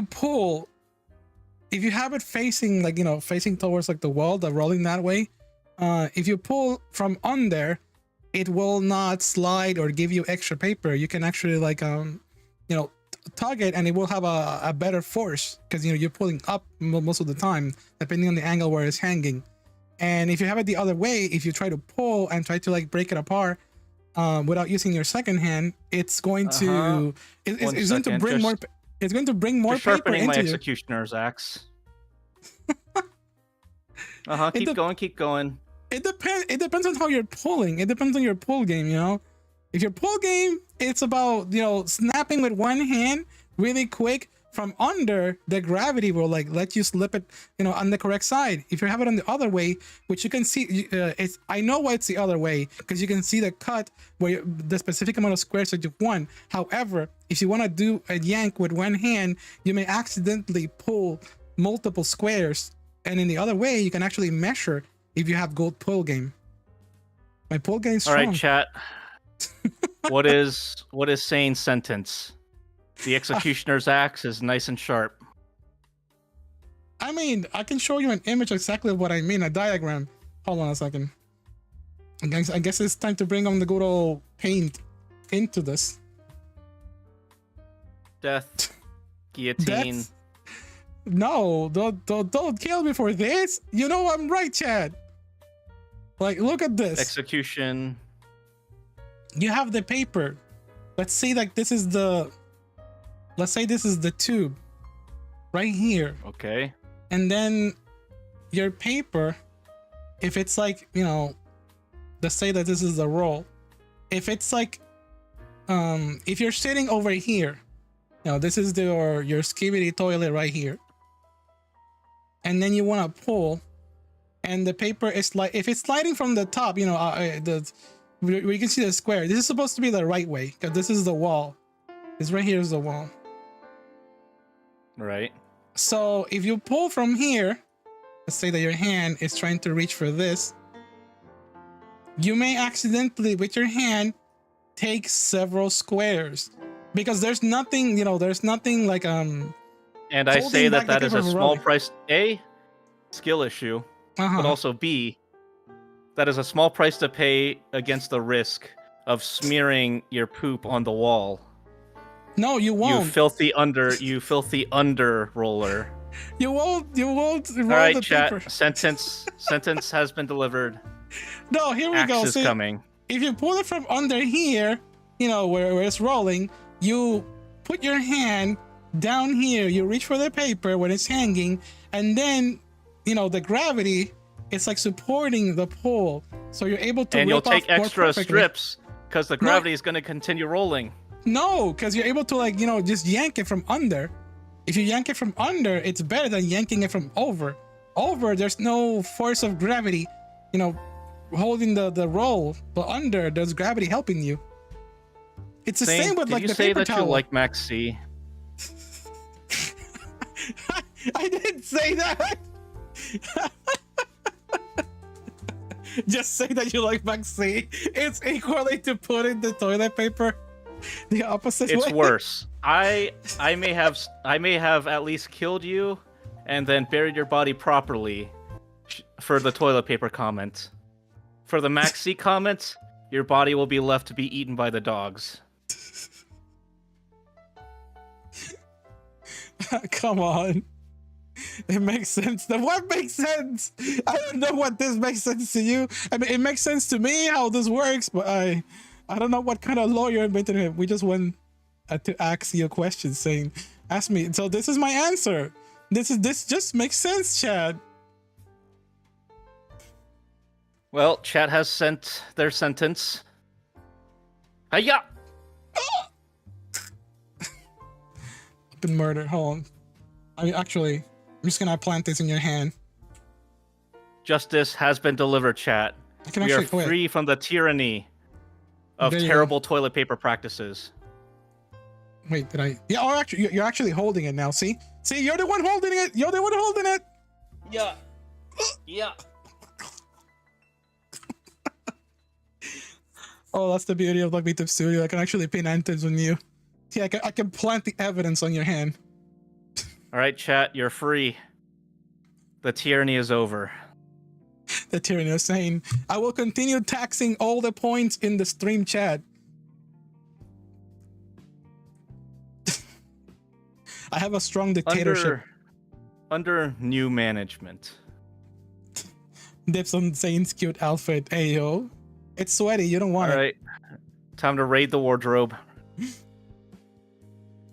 Speaker 1: pull, if you have it facing like facing towards like the wall, the rolling that way, if you pull from under, it will not slide or give you extra paper. You can actually like tug it, and it will have a better force because you're pulling up most of the time, depending on the angle where it's hanging. And if you have it the other way, if you try to pull and try to like break it apart without using your second hand, it's going to it's going to bring more. It's going to bring more paper
Speaker 2: sharpening
Speaker 1: into
Speaker 2: my
Speaker 1: you.
Speaker 2: executioner's axe. Keep going.
Speaker 1: It depends on how you're pulling. It depends on your pull game, If your pull game, it's about, snapping with one hand really quick from under, the gravity will like let you slip it, on the correct side. If you have it on the other way, which you can see, I know why it's the other way, because you can see the cut where the specific amount of squares that you've won. However, if you want to do a yank with one hand, you may accidentally pull multiple squares. And in the other way, you can actually measure if you have good pull game. My pull game is strong.
Speaker 2: All right, chat. What is sane sentence? The executioner's axe is nice and sharp.
Speaker 1: I mean, I can show you an image exactly of what I mean, a diagram. Hold on a second. I guess it's time to bring on the good old paint into this.
Speaker 2: Death. Guillotine.
Speaker 1: Death? No, don't kill me for this. You know I'm right, Chad. Like, look at this.
Speaker 2: Execution.
Speaker 1: You have the paper. Let's say like this is the. Let's say this is the tube, right here.
Speaker 2: Okay.
Speaker 1: And then your paper, if it's like let's say that this is the roll. If it's like, if you're sitting over here, this is your skibidi toilet right here. And then you want to pull, and the paper is like, if it's sliding from the top, where you can see the square. This is supposed to be the right way because this is the wall. This right here is the wall.
Speaker 2: Right.
Speaker 1: So if you pull from here, let's say that your hand is trying to reach for this, you may accidentally with your hand take several squares because there's nothing, there's nothing like
Speaker 2: And I say that is a small price. A, skill issue, but also B, that is a small price to pay against the risk of smearing your poop on the wall.
Speaker 1: No, you won't.
Speaker 2: You filthy under roller.
Speaker 1: You won't roll
Speaker 2: all right,
Speaker 1: the
Speaker 2: chat.
Speaker 1: paper.
Speaker 2: Sentence has been delivered.
Speaker 1: No, here we
Speaker 2: Axe
Speaker 1: go.
Speaker 2: is coming.
Speaker 1: If you pull it from under here, where it's rolling, you put your hand down here, you reach for the paper when it's hanging, and then, the gravity, it's like supporting the pull. So you're able to
Speaker 2: and you'll take
Speaker 1: off
Speaker 2: extra
Speaker 1: more perfectly.
Speaker 2: strips because the gravity is going to continue rolling.
Speaker 1: No, because you're able to just yank it from under. If you yank it from under, it's better than yanking it from over. Over, there's no force of gravity, holding the roll. But under, there's gravity helping you. It's the same with like the paper towel. Did you say that you
Speaker 2: like Max C?
Speaker 1: I didn't say that. Just say that you like vaccine. It's equally to put in the toilet paper the opposite
Speaker 2: It's
Speaker 1: way.
Speaker 2: worse. I may have at least killed you, and then buried your body properly for the toilet paper comment. For the Max C comment, your body will be left to be eaten by the dogs.
Speaker 1: Come on. It makes sense. Then what makes sense? I don't know what this makes sense to you. I mean, it makes sense to me how this works, but I don't know what kind of lawyer invented it. We just went to ask you a question saying, ask me. So this is my answer. This just makes sense, Chad.
Speaker 2: Well, chat has sent their sentence. Hiya!
Speaker 1: Been murdered. Hold on. I mean, actually, I'm just gonna plant this in your hand.
Speaker 2: Justice has been delivered, chat. We are free from the tyranny of terrible toilet paper practices.
Speaker 1: Wait, did I? Yeah, oh, actually, you're actually holding it now. See, you're the one holding it. You're the one holding it.
Speaker 2: Yeah. Yeah.
Speaker 1: Oh, that's the beauty of VTuber Studio. I can actually pin antennas on you. Yeah, I can plant the evidence on your hand.
Speaker 2: All right, chat, you're free. The tyranny is over.
Speaker 1: The tyranny is saying, I will continue taxing all the points in the stream chat. I have a strong dictatorship.
Speaker 2: Under new management.
Speaker 1: Dips on Zane's cute outfit. Ayo. It's sweaty, you don't want it.
Speaker 2: Alright. Time to raid the wardrobe.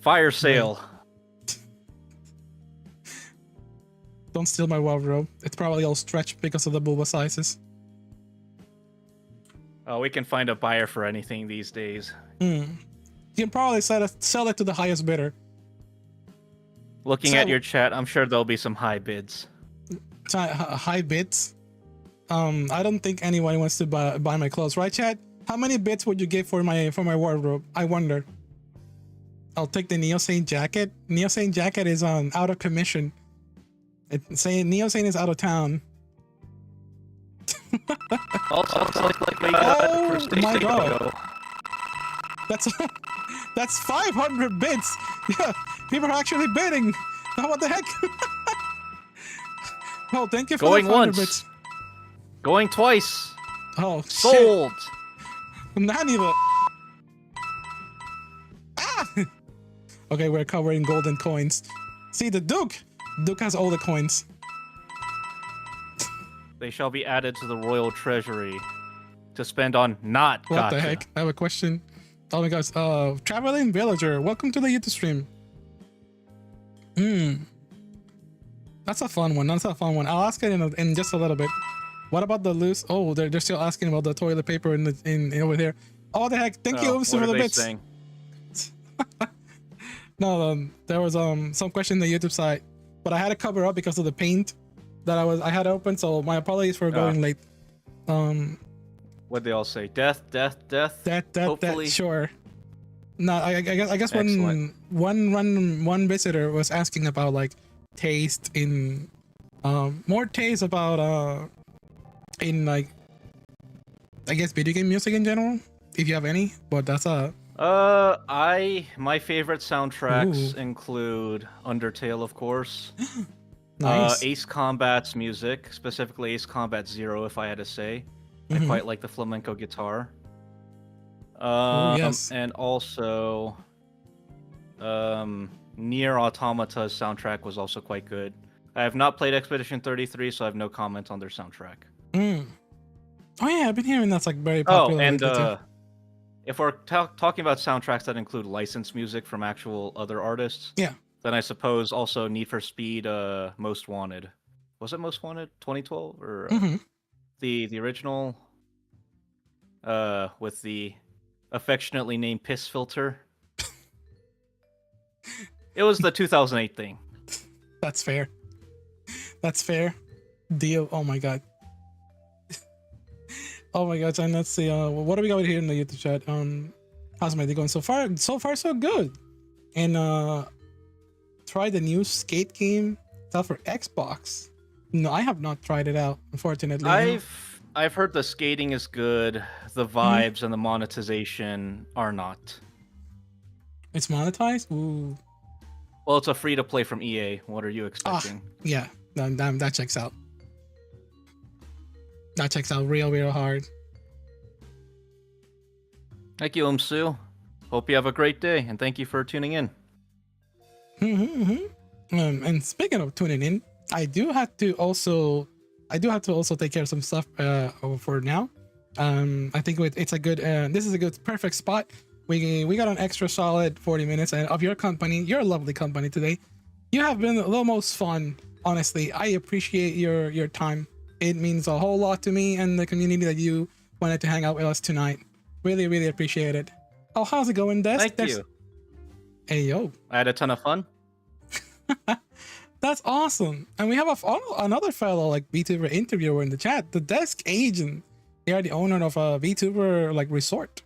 Speaker 2: Fire sale.
Speaker 1: Don't steal my wardrobe. It's probably all stretched because of the booba sizes.
Speaker 2: Oh, we can find a buyer for anything these days.
Speaker 1: You can probably sell it to the highest bidder.
Speaker 2: Looking at your chat, I'm sure there'll be some high bids.
Speaker 1: High bids? I don't think anyone wants to buy my clothes, right, chat? How many bids would you give for my wardrobe? I wonder. I'll take the Neosane jacket. Neosane jacket is out of commission. It's saying Neosane is out of town.
Speaker 2: Also,
Speaker 1: oh my god! That's 500 bids. Yeah, people are actually bidding. What the heck? Oh, thank you for
Speaker 2: going
Speaker 1: the
Speaker 2: once,
Speaker 1: bits.
Speaker 2: Going twice.
Speaker 1: Oh,
Speaker 2: sold.
Speaker 1: Shit. Nani the. Ah! Okay, we're covering golden coins. See the Duke. Duke has all the coins.
Speaker 2: They shall be added to the royal treasury to spend on not
Speaker 1: What
Speaker 2: gotcha.
Speaker 1: the heck? I have a question. Oh my gosh. Traveling villager. Welcome to the YouTube stream. That's a fun one. That's a fun one. I'll ask it in just a little bit. What about the loose? Oh, they're still asking about the toilet paper in over there. Oh the heck! Thank you for the bits.
Speaker 2: Saying?
Speaker 1: No, there was some question on the YouTube side, but I had to cover up because of the paint that I had open. So my apologies for going late.
Speaker 2: What'd they all say? Death, death, death.
Speaker 1: Hopefully. Sure. No, I guess when one visitor was asking about like taste in more taste about in like I guess video game music in general, if you have any, but that's
Speaker 2: my favorite soundtracks include Undertale, of course.
Speaker 1: Nice.
Speaker 2: Ace Combat's music, specifically Ace Combat 0, if I had to say. I quite like the flamenco guitar.
Speaker 1: Yes.
Speaker 2: And also, Nier Automata's soundtrack was also quite good. I have not played Expedition 33, so I have no comment on their soundtrack.
Speaker 1: Oh yeah, I've been hearing that's like very popular.
Speaker 2: Oh, and if we're talking about soundtracks that include licensed music from actual other artists,
Speaker 1: yeah,
Speaker 2: then I suppose also Need for Speed Most Wanted. Was it Most Wanted 2012 or the original with the affectionately named Piss Filter? It was the 2008 thing.
Speaker 1: That's fair. That's fair. Deal. Oh my god. Oh my god, and let's see. What do we got here in the YouTube chat? How's my day going so far? So far, so good. And try the new skate game. It's out for Xbox. No, I have not tried it out, unfortunately.
Speaker 2: I've heard the skating is good, the vibes and the monetization are not.
Speaker 1: It's monetized. Ooh.
Speaker 2: Well, it's a free to play from EA. What are you
Speaker 1: Ah,
Speaker 2: expecting?
Speaker 1: yeah. That checks out. That checks out real hard.
Speaker 2: Thank you, Umsu. Hope you have a great day, and thank you for tuning in.
Speaker 1: And speaking of tuning in, I do have to also take care of some stuff for now. I think it's a good. This is a good, perfect spot. We got an extra solid 40 minutes of your company, your lovely company today. You have been the most fun. Honestly, I appreciate your time. It means a whole lot to me and the community that you wanted to hang out with us tonight. Really appreciate it. Oh, how's it going, Des?
Speaker 2: Thank you.
Speaker 1: Hey, yo.
Speaker 2: I had a ton of fun.
Speaker 1: That's awesome. And we have another fellow like VTuber interviewer in the chat, the Desk Agent. They are the owner of a VTuber like resort.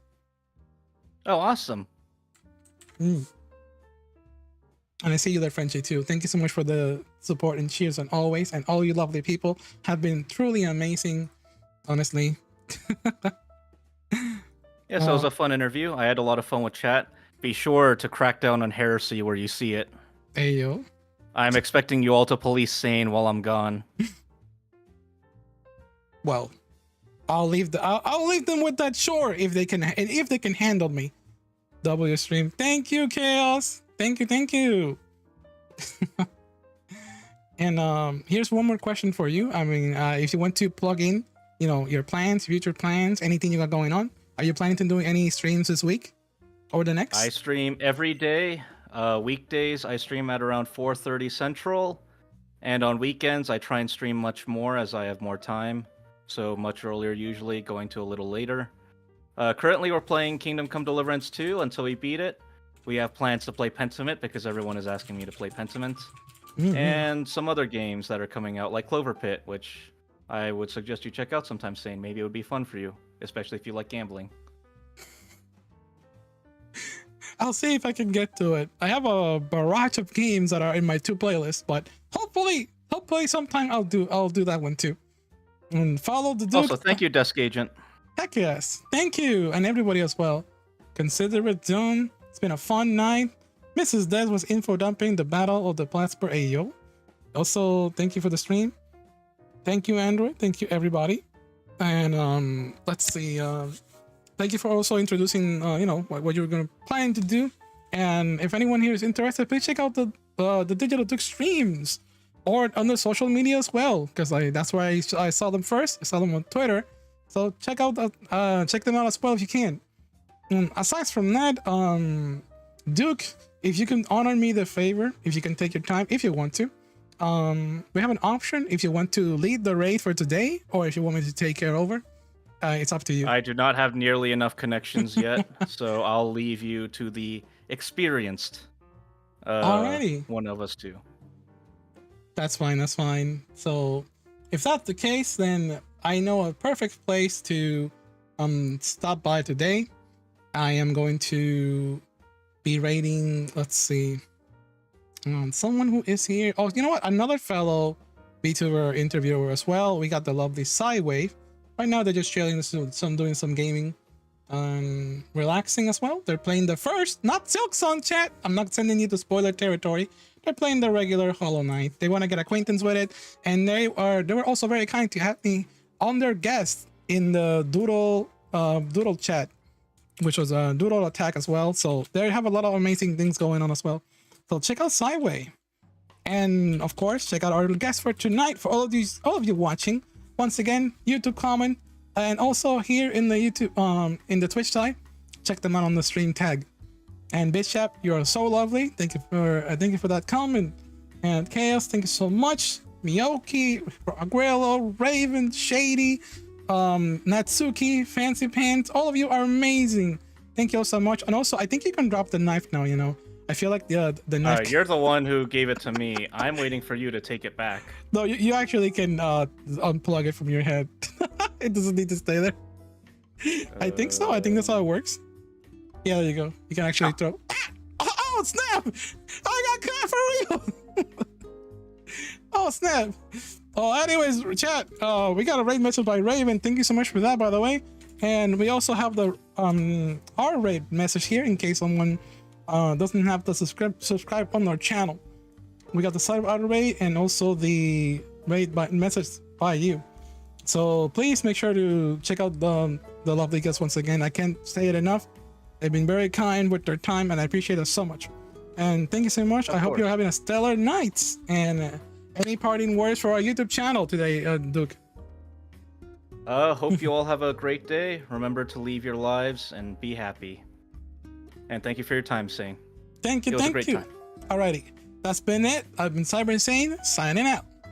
Speaker 2: Oh, awesome.
Speaker 1: And I see you there, Frenchie, too. Thank you so much for the support and cheers and always. And all you lovely people have been truly amazing, honestly.
Speaker 2: Yeah, so it was a fun interview. I had a lot of fun with chat. Be sure to crack down on heresy where you see it.
Speaker 1: Hey, yo.
Speaker 2: I'm expecting you all to police Sane while I'm gone.
Speaker 1: Well, I'll leave them with that chore if they can handle me. W stream. Thank you, Chaos. Thank you. And here's one more question for you. I mean, if you want to plug in, your plans, future plans, anything you got going on, are you planning to do any streams this week or the next?
Speaker 2: I stream every day. Weekdays, I stream at around 4:30 Central. And on weekends, I try and stream much more as I have more time. So much earlier usually, going to a little later. Currently, we're playing Kingdom Come Deliverance 2 until we beat it. We have plans to play Pentiment because everyone is asking me to play Pentiment. And some other games that are coming out, like Clover Pit, which I would suggest you check out sometime soon. Maybe it would be fun for you, especially if you like gambling.
Speaker 1: I'll see if I can get to it. I have a barrage of games that are in my 2 playlists, but hopefully sometime I'll do that one too. And follow the Duke.
Speaker 2: Also, thank you, Desk Agent.
Speaker 1: Heck yes. Thank you. And everybody as well. Consider it done. It's been a fun night. Mrs. Des was info dumping the Battle of the Plattsburgh Ayo. Also, thank you for the stream. Thank you, Android. Thank you, everybody. And let's see. Thank you for also introducing, what you're going to plan to do. And if anyone here is interested, please check out the TheDigitalDuke streams or on the social media as well, because that's where I saw them first. I saw them on Twitter. So check them out as well if you can. Aside from that, Duke, if you can honor me the favor, if you can take your time, if you want to. We have an option if you want to lead the raid for today, or if you want me to take care over. It's up to you.
Speaker 2: I do not have nearly enough connections yet, so I'll leave you to the experienced
Speaker 1: Alrighty.
Speaker 2: one of us two.
Speaker 1: That's fine. So if that's the case, then I know a perfect place to stop by today. I am going to be raiding, let's see, someone who is here. Oh, you know what? Another fellow VTuber interviewer as well. We got the lovely Sidewave. Right now they're just chilling, doing some gaming, relaxing as well. They're playing the first, not Silk Song, chat. I'm not sending you to spoiler territory. They're playing the regular Hollow Knight. They want to get acquaintance with it, and they were also very kind to have me on their guest in the Doodle chat, which was a Doodle attack as well. So they have a lot of amazing things going on as well. So check out Sideway, and of course check out our guest for tonight. For all of you watching. Once again, YouTube comment, and also here in the YouTube, in the Twitch side, check them out on the stream tag. And Bishop, you are so lovely. Thank you for that comment. And Chaos, thank you so much. Miyoki, Aguero, Raven, Shady, Natsuki, Fancy Pants, all of you are amazing. Thank you all so much. And also, I think you can drop the knife now. I feel like the knife.
Speaker 2: You're the one who gave it to me. I'm waiting for you to take it back.
Speaker 1: No, you actually can unplug it from your head. It doesn't need to stay there. I think so. I think that's how it works. Yeah, there you go. You can actually throw. Oh snap! I got caught for real. Oh snap! Oh, anyways, chat. We got a raid message by Raven. Thank you so much for that, by the way. And we also have the our raid message here in case someone doesn't have the subscribe on our channel. We got the side of our raid and also the raid message by you. So please make sure to check out the lovely guests once again. I can't say it enough. They've been very kind with their time, and I appreciate it so much. And thank you so much. I hope you're having a stellar night. And any parting words for our YouTube channel today, Duke?
Speaker 2: Hope you all have a great day. Remember to leave your lives and be happy. And thank you for your time, Sing.
Speaker 1: Thank you,
Speaker 2: It was a great time.
Speaker 1: Alrighty, that's been it. I've been Cyber Insane, signing out.